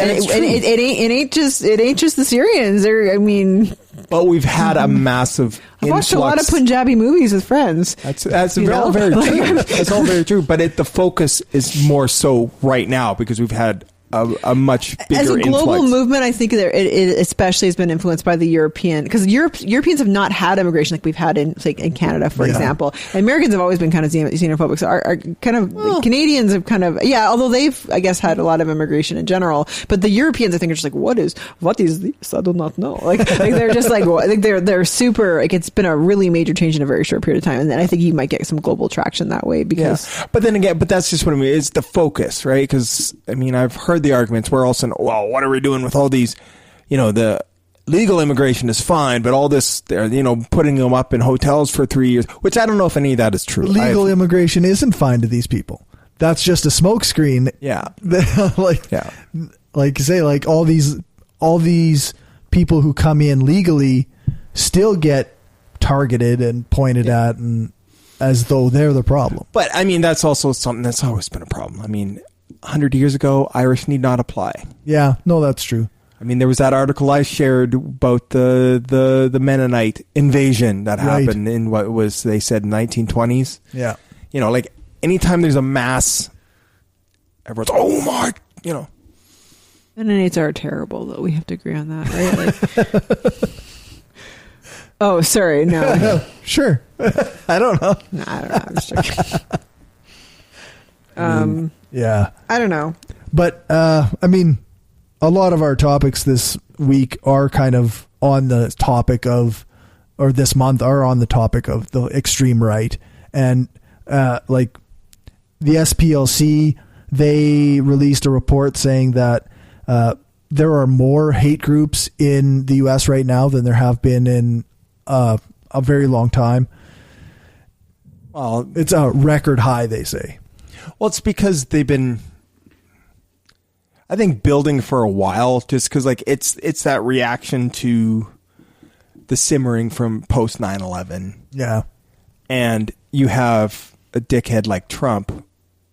ain't just the Syrians. But we've had a massive I've watched a lot of Punjabi movies with friends. That's all very true. That's all very true. But the focus is more so right now because we've had a much bigger as a global influx. movement. I think it especially has been influenced by the European, because Europeans have not had immigration like we've had in Canada, for example. And Americans have always been kind of xenophobic. So our kind of Canadians have kind of although they've, I guess, had a lot of immigration in general, but the Europeans, I think, are just like, what is this? I do not know. Like they're just like, I think they're super. Like it's been a really major change in a very short period of time, and then I think you might get some global traction that way because. Yeah. But then again, that's just what I mean. It's the focus, right? Because I mean, I've heard the arguments where also, well, what are we doing with all these, the legal immigration is fine, but all this, they're, putting them up in hotels for 3 years, which I don't know if any of that is true. Legal immigration isn't fine to these people. That's just a smokescreen. Yeah. Like all these people who come in legally still get targeted and pointed at and as though they're the problem. But I mean, that's also something that's always been a problem. I mean, 100 years ago, Irish need not apply. Yeah, no, that's true. I mean, there was that article I shared about the Mennonite invasion that happened in what was, they said, 1920s. Yeah. Like anytime there's a mass, everyone's, oh my, Mennonites are terrible, though. We have to agree on that, right? Oh, sorry, no. Sure. I don't know. No, I don't know. I'm just joking. Yeah. I don't know. But, I mean, a lot of our topics this week are kind of on the topic of, or this month are on the topic of the extreme right. And, like, the SPLC, they released a report saying that there are more hate groups in the U.S. right now than there have been in a very long time. Well, it's a record high, they say. Well, it's because they've been, I think, building for a while, just because like it's that reaction to the simmering from post 9/11. Yeah. And you have a dickhead like Trump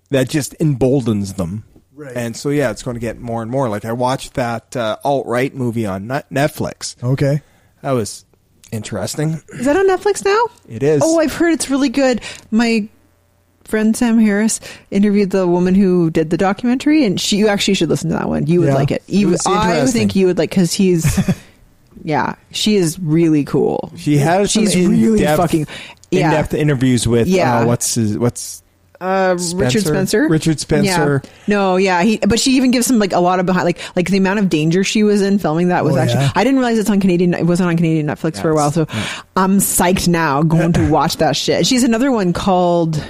that just emboldens them. Right. And so, yeah, it's going to get more and more. Like I watched that alt-right movie on Netflix. Okay. That was interesting. Is that on Netflix now? It is. Oh, I've heard it's really good. My friend Sam Harris interviewed the woman who did the documentary, and you actually should listen to that one. You would like it. I think you would like, because he's yeah, she is really cool. She's really fucking in-depth interviews with Richard Spencer. Richard Spencer. Yeah. No, yeah. But she even gives him like a lot of behind, like the amount of danger she was in filming that was actually. Yeah. I didn't realize it wasn't on Canadian Netflix for a while, so I'm psyched now going to watch that shit. She's another one called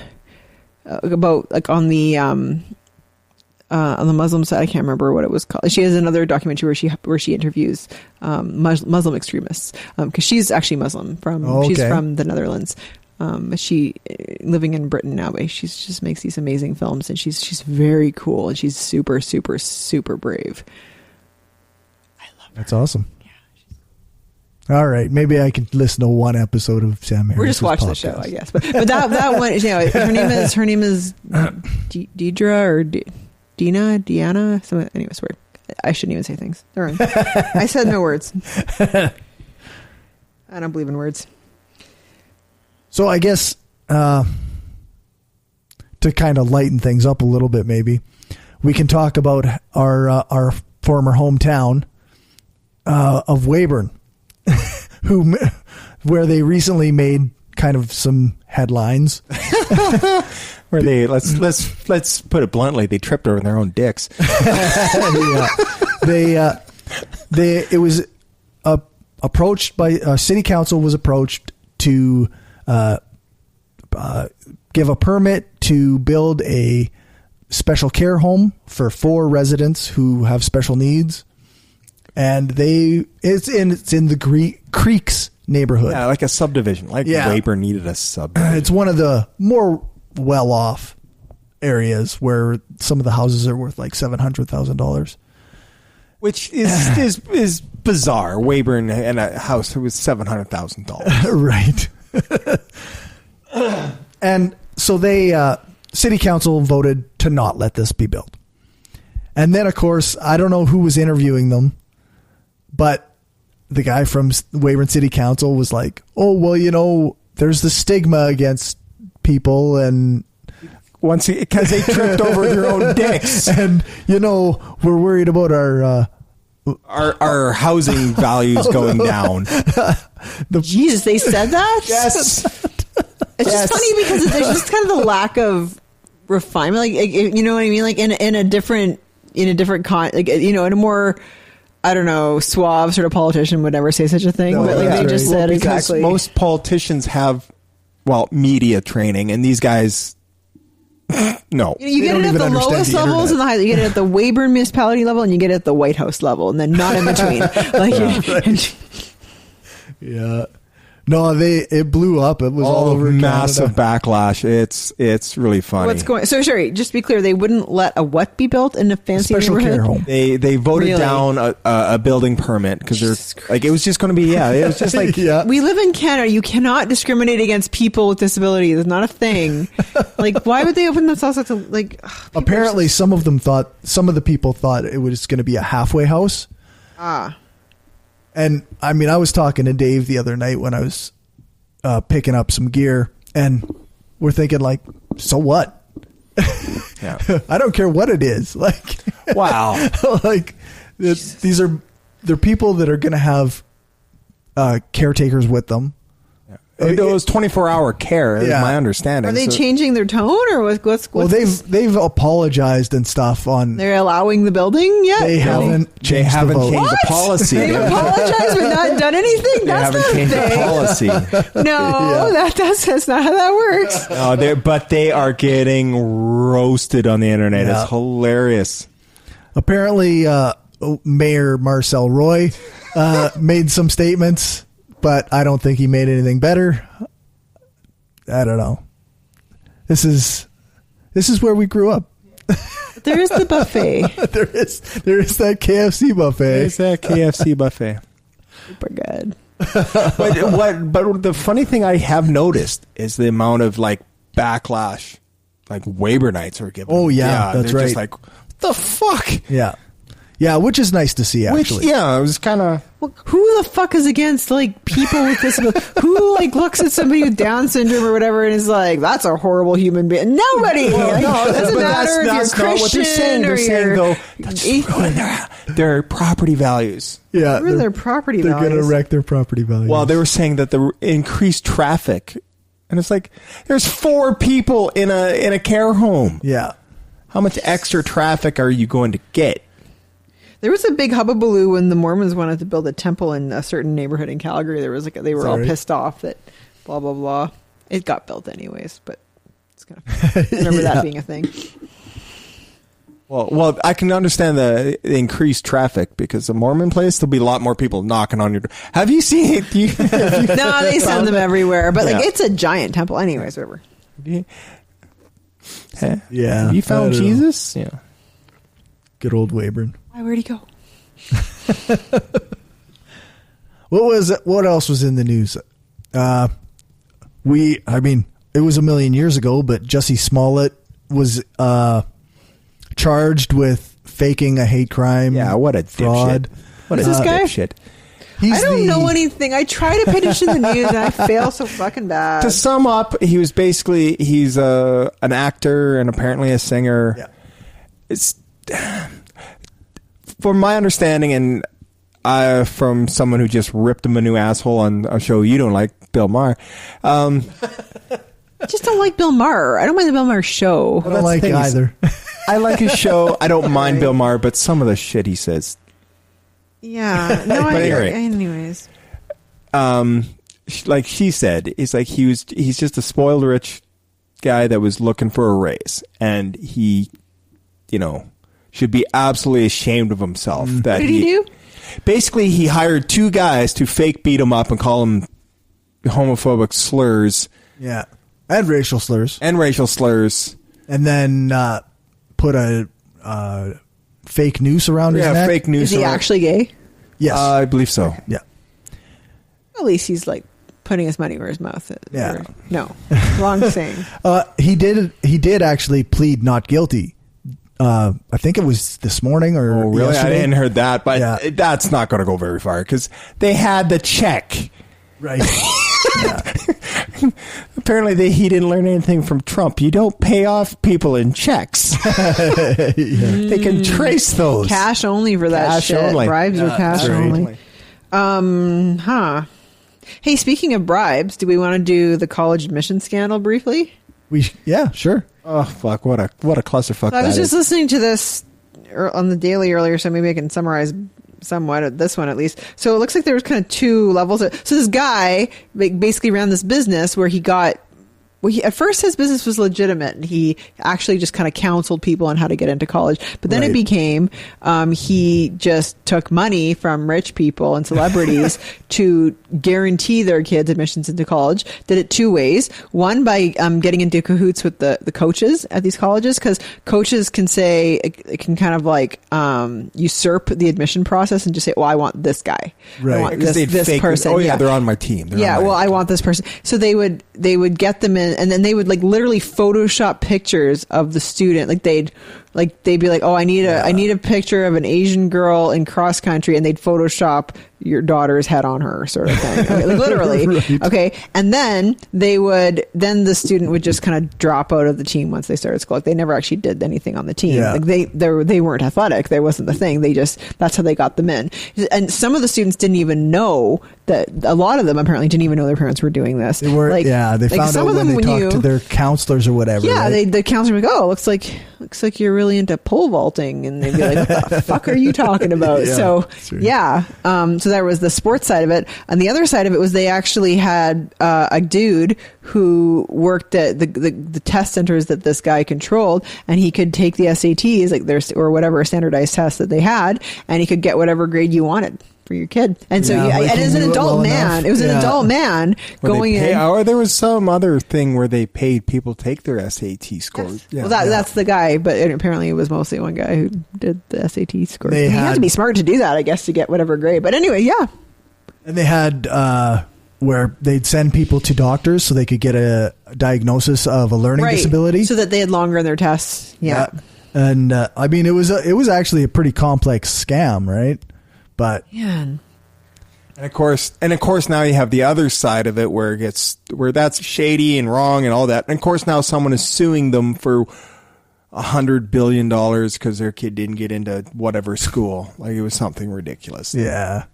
about like on the Muslim side. I can't remember what it was called. She has another documentary where she interviews Muslim extremists because she's actually Muslim she's from the Netherlands. She living in Britain now, but she just makes these amazing films, and she's very cool, and she's super, super, super brave. I love her. That's awesome. Yeah. All right, maybe I can listen to one episode of Sam Harris. Or just watch the show, I guess. But that one, her name is Deidre or Deanna. So anyways, weird. I shouldn't even say things. They're wrong. I said no words. I don't believe in words. So I guess to kind of lighten things up a little bit, maybe we can talk about our former hometown of Weyburn, where they recently made kind of some headlines. Where they let's put it bluntly, they tripped over their own dicks. Yeah. It was approached by city council was approached to give a permit to build a special care home for 4 residents who have special needs, and it's in the Creeks neighborhood. Yeah, like a subdivision. Weyburn needed a subdivision. It's one of the more well-off areas where some of the houses are worth like $700,000, which is bizarre. Weyburn and a house was $700,000, right? And so they city council voted to not let this be built. And then, of course, I don't know who was interviewing them, but the guy from Weyburn City Council was like, "Oh, well, there's the stigma against people, and because they tripped over their own dicks, and we're worried about our housing values going down." Jesus, they said that? Yes. It's just funny because there's just kind of the lack of refinement, like you know what I mean, like in a different in a more, I don't know, suave sort of politician would never say such a thing, but like they just said exactly. Most politicians have media training, and these guys, no, you get it at the lowest levels and the highest. You get it at the Weyburn municipality level, and you get it at the White House level, and then not in between. Yeah. No, it blew up. It was all over massive Canada. backlash. It's really funny. So sure, just to be clear, they wouldn't let a what be built in a fancy special neighborhood? care home. They voted down a building permit because there's like it was just going to be it was just like we live in Canada. You cannot discriminate against people with disabilities. It's not a thing. Like, why would they open themselves up to like? Apparently, some of the people thought it was going to be a halfway house. And I mean, I was talking to Dave the other night when I was picking up some gear, and we're thinking like, so what? Yeah. I don't care what it is. Like, wow. Like they're people that are going to have caretakers with them. It was 24-hour care, is my understanding. Are they changing their tone, or what's well, they've apologized and stuff on. They're allowing the building yet? They haven't changed the policy. They've apologized but not done anything. That's not changed the policy. No, that's not how that works. No, but they are getting roasted on the internet. Yeah. It's hilarious. Apparently, Mayor Marcel Roy made some statements, but I don't think he made anything better. I don't know. This is where we grew up. There is the buffet. there is that KFC buffet. There's that KFC buffet. Super good. But the funny thing I have noticed is the amount of like backlash, like Weyburnites are giving. Oh yeah, that's right. Just like, what the fuck? Yeah. Yeah, which is nice to see, actually. It was kind of... Well, who the fuck is against, like, people with disabilities? Who, like, looks at somebody with Down syndrome or whatever and is like, that's a horrible human being? Nobody! Well, no, it doesn't matter if you're Christian what they're saying. They're saying, though, that's ruining their property values. Yeah. Ruin their property values. They're going to wreck their property values. Well, they were saying that the increased traffic, and it's like, there's 4 people in a care home. Yeah. How much extra traffic are you going to get? There was a big hubbubaloo when the Mormons wanted to build a temple in a certain neighborhood in Calgary. There was they were all pissed off that blah blah blah. It got built anyways, but it's kind of I remember that being a thing. Well, I can understand the increased traffic because the Mormon place there'll be a lot more people knocking on your door. Have you seen it? No, they send them everywhere, but like it's a giant temple, anyways. Whatever. Yeah. Have you found Jesus? Yeah. Good old Weyburn. Where'd he go? What else was in the news? It was a million years ago, but Jussie Smollett was charged with faking a hate crime. Yeah, what a fraud. Dipshit. What is this guy? Dipshit. I don't know anything. I try to pay attention to the news and I fail so fucking bad. To sum up, he's an actor and apparently a singer. Yeah. It's from my understanding, and from someone who just ripped him a new asshole on a show you don't like, Bill Maher. I just don't like Bill Maher. I don't mind the Bill Maher show. I don't like it either. I like his show. I don't mind Bill Maher, but some of the shit he says. Yeah. No, anyways. Like she said, it's like he's just a spoiled rich guy that was looking for a raise, and he, should be absolutely ashamed of himself. That what did he do? Basically, he hired two guys to fake beat him up and call him homophobic slurs. Yeah. And racial slurs. And then put a fake noose around his neck. Yeah, fake noose. Is he actually gay? Yes. I believe so. Yeah. At least he's like putting his money where his mouth is. Yeah. No. Wrong saying. He did actually plead not guilty. I think it was this morning or really? yesterday. I didn't heard that, but that's not going to go very far because they had the check. Right. Apparently, he didn't learn anything from Trump. You don't pay off people in checks. They can trace those. Cash only for that cash shit. Only. Bribes are cash only. Hey, speaking of bribes, do we want to do the college admission scandal briefly? Yeah, sure. Oh fuck! What a clusterfuck! So I was just listening to this on the Daily earlier, so maybe I can summarize somewhat of this one at least. So it looks like there was kind of two levels. So this guy basically ran this business where he got. Well, at first his business was legitimate, and he actually just kind of counseled people on how to get into college. But then it became he just took money from rich people and celebrities to guarantee their kids admissions into college. Did it two ways. One, by getting into cahoots with the coaches at these colleges, because coaches can say, it can kind of like usurp the admission process and just say, well, I want this guy. Right. I want this person. Oh, yeah, they're on my team. I want this person. So they would get them in. And then they would like literally Photoshop pictures of the student. Like they'd be like, oh, I need a picture of an Asian girl in cross country, and they'd Photoshop your daughter's head on her, sort of thing. Okay, like literally. Right. Okay. And then the student would just kind of drop out of the team once they started school. Like they never actually did anything on the team. Yeah. Like they weren't athletic. That wasn't the thing. That's how they got them in. And some of the students didn't even know that. A lot of them apparently didn't even know their parents were doing this. They were, they found out when they talked to their counselors or whatever. Yeah. Right? The counselor would go, oh, looks like you're really into pole vaulting, and they'd be like, what the fuck are you talking about? So there was the sports side of it, and the other side of it was they actually had a dude who worked at the test centers that this guy controlled, and he could take the SATs, like or whatever standardized test that they had, and he could get whatever grade you wanted for your kid. And so and as an adult man, it was an adult man going in. Or there was some other thing where they paid people to take their SAT scores. Yes. Yeah. Well, that's the guy, but apparently it was mostly one guy who did the SAT scores. You had to be smart to do that, I guess, to get whatever grade. But anyway, yeah. And they had where they'd send people to doctors so they could get a diagnosis of a learning disability, so that they had longer in their tests. Yeah. And I mean, it was actually a pretty complex scam, right? But yeah. And of course, now you have the other side of it where that's shady and wrong and all that. And of course, now someone is suing them for $100 billion because their kid didn't get into whatever school. Like it was something ridiculous. Yeah.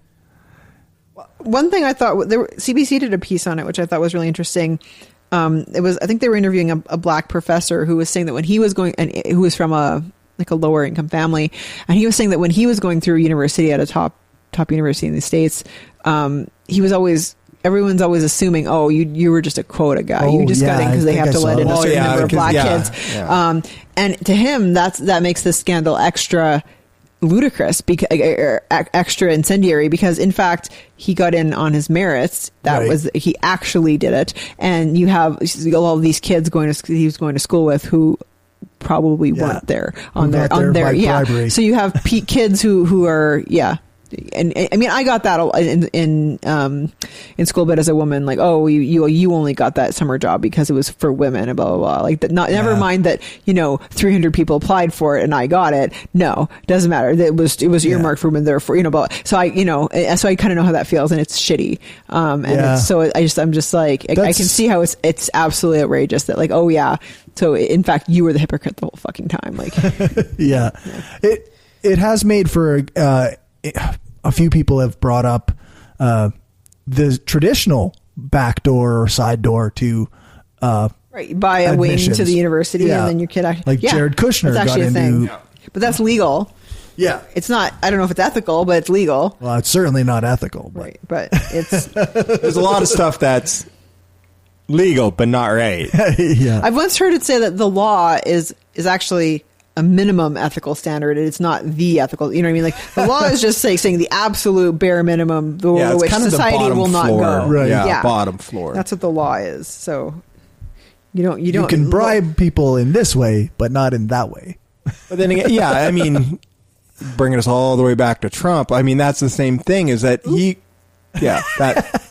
One thing I thought CBC did a piece on it, which I thought was really interesting. I think they were interviewing a black professor who was saying that when he was going, and who was from a lower income family, and he was saying that when he was going through university at a top university in the States, everyone's always assuming, oh, you were just a quota guy. You just got in because they have to let in a certain number of black kids. Yeah. And to him, that makes this scandal extra ludicrous, extra incendiary, because in fact he got in on his merits. He actually did it, and you have all of these kids he was going to school with who probably weren't there on their bribery. So you have kids who are and I mean, I got that in school, but as a woman, like, oh, you only got that summer job because it was for women and blah blah blah. Like, never mind that 300 people applied for it and I got it. No, doesn't matter. It was earmarked for women. Therefore, but so I kind of know how that feels, and it's shitty. I'm just like, I can see how it's absolutely outrageous that, like, oh yeah. So in fact, you were the hypocrite the whole fucking time. Like, yeah. it has made for a few people have brought up the traditional back door or side door to right, buy a wing to the university, and then your kid actually, like Jared Kushner that's got into. But that's legal. Yeah, it's not. I don't know if it's ethical, but it's legal. Well, it's certainly not ethical. But. Right, but it's there's a lot of stuff that's legal but not right. Yeah, I've once heard it say that the law is actually a minimum ethical standard. It's not the ethical. You know what I mean? Like the law is just saying the absolute bare minimum, below which society will not go. Right. Yeah, bottom floor. That's what the law is. So you can bribe people in this way, but not in that way. But then again, yeah, I mean, bringing us all the way back to Trump. I mean, that's the same thing. Is that that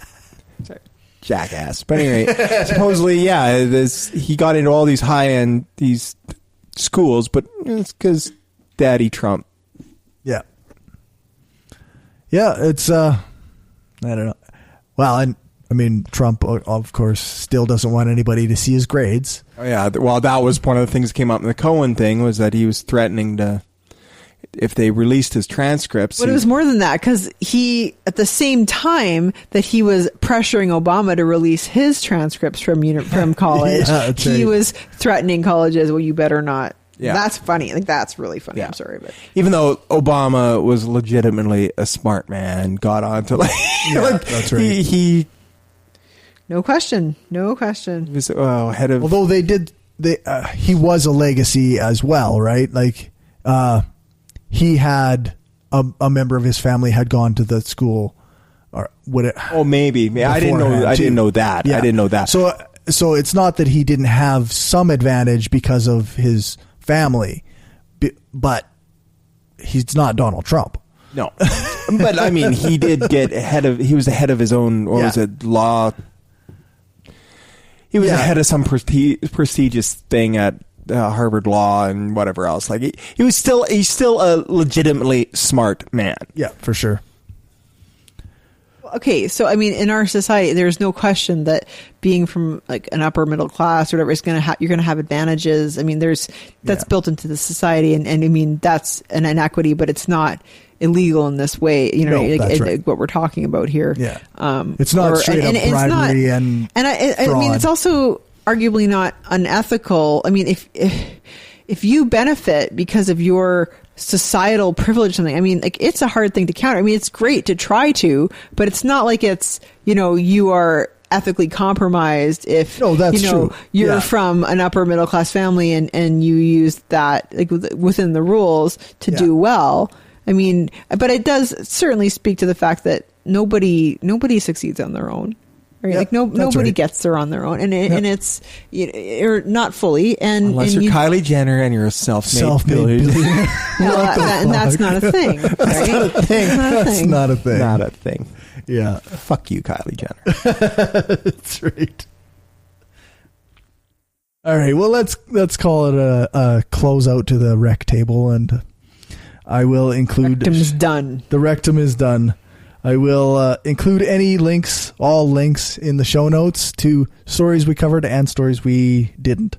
jackass. But anyway, supposedly, he got into all these high-end schools, but it's because Daddy Trump. Yeah, it's I don't know. Well, and I mean, Trump, of course, still doesn't want anybody to see his grades. Oh yeah, well, that was one of the things that came up in the Cohen thing, was that he was threatening to, if they released his transcripts. But it was more than that, because he, at the same time that he was pressuring Obama to release his transcripts from college, he was threatening colleges, well, you better not. Yeah. That's funny. Like, that's really funny. Yeah. I'm sorry, but even though Obama was legitimately a smart man, got on to that's right. He no question. He was head of. Although he was a legacy as well, right? Like, he had a member of his family had gone to the school, or would it? Oh, maybe. I didn't know. I didn't know that. Yeah. I didn't know that. So it's not that he didn't have some advantage because of his family, but he's not Donald Trump. No, but I mean, he did get he was the head of his own. What was it? Law. He was the head of some prestigious thing at Harvard Law and whatever else. Like he's still a legitimately smart man. Yeah, for sure. Okay, so I mean, in our society, there's no question that being from like an upper middle class or whatever is you're gonna have advantages. I mean, that's built into the society, and I mean that's an inequity, but it's not illegal in this way. You know, right. What we're talking about here. Yeah, it's not straight up bribery I mean, it's also arguably not unethical. I mean, if you benefit because of your societal privilege, something, I mean, like, it's a hard thing to counter. I mean, it's great to try to, but it's not like it's, you are ethically compromised if you're from an upper middle class family and you use that like within the rules to do well. I mean, but it does certainly speak to the fact that nobody succeeds on their own. Right? Yep, like nobody gets there on their own, and it's you're not fully, unless you're Kylie Jenner and you're a self-made billionaire. And that's not a thing. Right? That's not a thing. That's not a thing. Not a thing. Yeah. Fuck you, Kylie Jenner. That's right. All right. Well, let's call it a close out to the rec table, and I will include. Rectum's done. The rectum is done. I will include all links in the show notes to stories we covered and stories we didn't.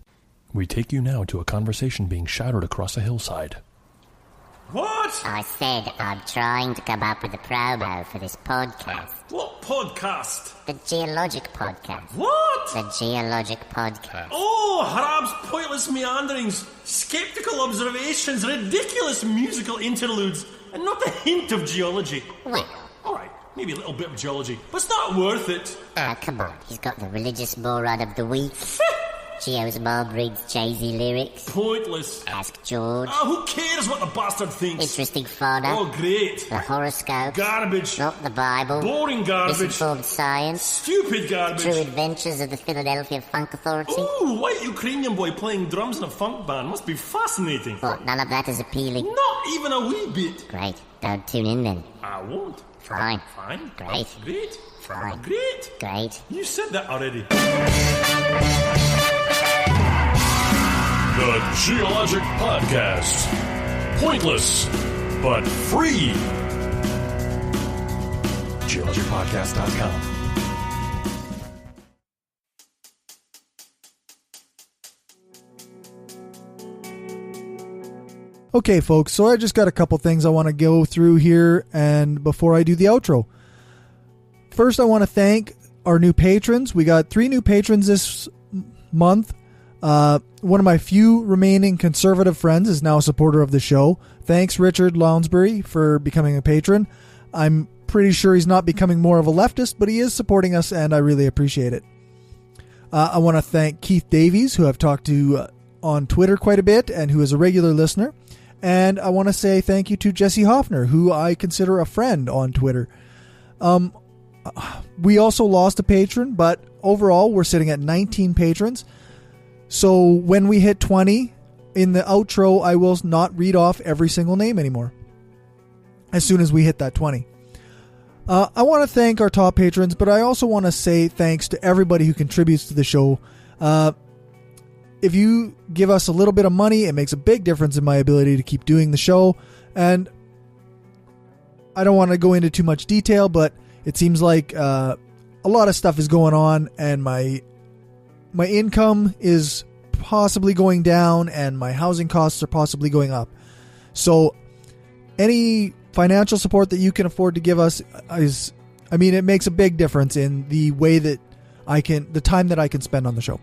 We take you now to a conversation being shouted across a hillside. What? I said I'm trying to come up with a promo for this podcast. What podcast? The Geologic Podcast. What? The Geologic Podcast. Oh, Harab's pointless meanderings, skeptical observations, ridiculous musical interludes, and not a hint of geology. Well, alright, maybe a little bit of geology, but it's not worth it. Come on, he's got the religious moron of the week. Geo's mom reads Jay-Z lyrics. Pointless. Ask George. Who cares what the bastard thinks? Interesting fauna. Oh, great. The horoscope. Garbage. Not the Bible. Boring garbage. Misinformed science. Stupid garbage. True adventures of the Philadelphia Funk Authority. Ooh, white Ukrainian boy playing drums in a funk band must be fascinating. What, none of that is appealing? Not even a wee bit. Great. Don't tune in then. I won't. Fine. Fine. Great. Great. Fine. Great. Great. You said that already. The Geologic Podcast. Pointless, but free. GeologicPodcast.com. Okay, folks, so I just got a couple things I want to go through here, and before I do the outro. First, I want to thank our new patrons. We got 3 new patrons this month. One of my few remaining conservative friends is now a supporter of the show. Thanks, Richard Lounsbury, for becoming a patron. I'm pretty sure he's not becoming more of a leftist, but he is supporting us, and I really appreciate it. I want to thank Keith Davies, who I've talked to on Twitter quite a bit, and who is a regular listener. And I want to say thank you to Jesse Hoffner, who I consider a friend on Twitter. We also lost a patron, but overall we're sitting at 19 patrons. So when we hit 20, in the outro, I will not read off every single name anymore. As soon as we hit that 20. I want to thank our top patrons, but I also want to say thanks to everybody who contributes to the show. If you give us a little bit of money, it makes a big difference in my ability to keep doing the show. And I don't want to go into too much detail, but it seems like a lot of stuff is going on, and my income is possibly going down, and my housing costs are possibly going up. So any financial support that you can afford to give us it makes a big difference in the way that the time that I can spend on the show.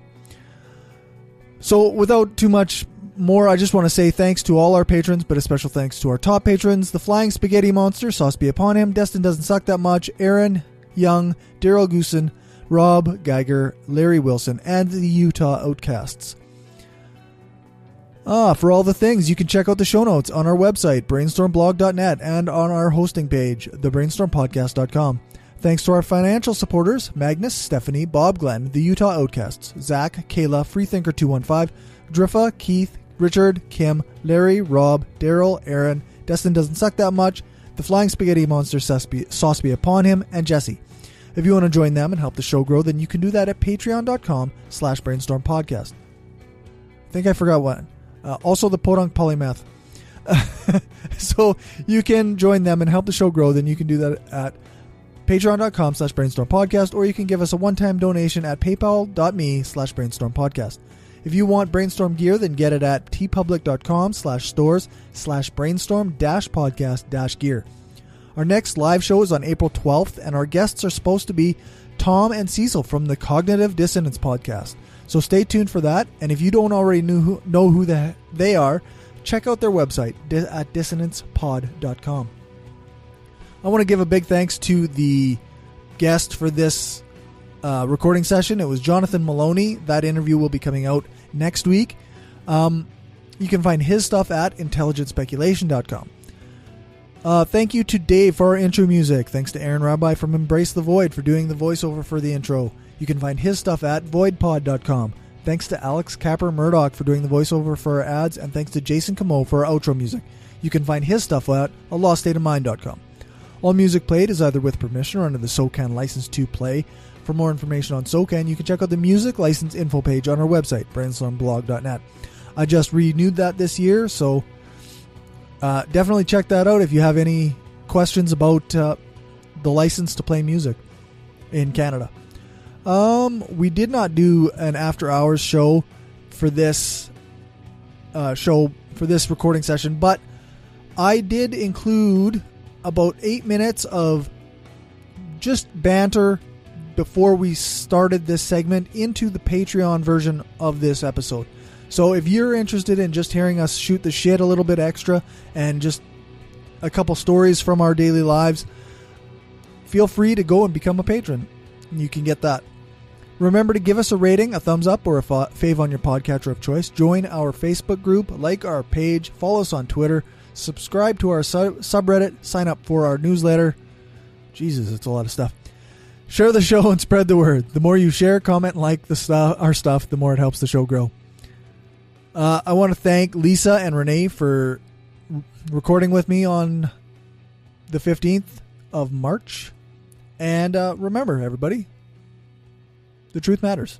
So without too much more, I just want to say thanks to all our patrons, but a special thanks to our top patrons: the Flying Spaghetti Monster, Sauce Be Upon Him, Destin Doesn't Suck That Much, Aaron Young, Daryl Goosen, Rob Geiger, Larry Wilson, and the Utah Outcasts. For all the things, you can check out the show notes on our website, brainstormblog.net, and on our hosting page, thebrainstormpodcast.com. Thanks to our financial supporters: Magnus, Stephanie, Bob Glenn, the Utah Outcasts, Zach, Kayla, Freethinker215, Driffa, Keith, Richard, Kim, Larry, Rob, Daryl, Aaron, Destin Doesn't Suck That Much, the Flying Spaghetti Monster, Sauce Be Upon Him, and Jesse. If you want to join them and help the show grow, then you can do that at patreon.com/brainstormpodcast. I think I forgot one. Also the Podunk Polymath. So you can join them and help the show grow, then you can do that at patreon.com/brainstormpodcast, or you can give us a one-time donation at paypal.me/brainstormpodcast. If you want Brainstorm gear, then get it at tpublic.com/stores/brainstorm-podcast-gear. Our next live show is on April 12th, and our guests are supposed to be Tom and Cecil from the Cognitive Dissonance podcast. So stay tuned for that, and if you don't already know who they are, check out their website at dissonancepod.com. I want to give a big thanks to the guest for this recording session. It was Jonathan Maloney. That interview will be coming out next week. You can find his stuff at intelligentspeculation.com. Thank you to Dave for our intro music. Thanks to Aaron Rabbi from Embrace the Void for doing the voiceover for the intro. You can find his stuff at voidpod.com. Thanks to Alex Capper Murdoch for doing the voiceover for our ads, and thanks to Jason Camo for our outro music. You can find his stuff at aloststateofmind.com. All music played is either with permission or under the SOCAN license to play. For more information on SOCAN, you can check out the music license info page on our website, brainstormblog.net. I just renewed that this year, so definitely check that out if you have any questions about the license to play music in Canada. We did not do an after hours show for this recording session, but I did include about 8 minutes of just banter before we started this segment into the Patreon version of this episode. So if you're interested in just hearing us shoot the shit a little bit extra and just a couple stories from our daily lives, feel free to go and become a patron. You can get that. Remember to give us a rating, a thumbs up, or a fave on your podcatcher of choice. Join our Facebook group, like our page, follow us on Twitter, subscribe to our subreddit, sign up for our newsletter. Jesus, it's a lot of stuff. Share the show and spread the word. The more you share, comment, and like our stuff, the more it helps the show grow. I want to thank Lisa and Rene for recording with me on the 15th of March. And remember, everybody, the truth matters.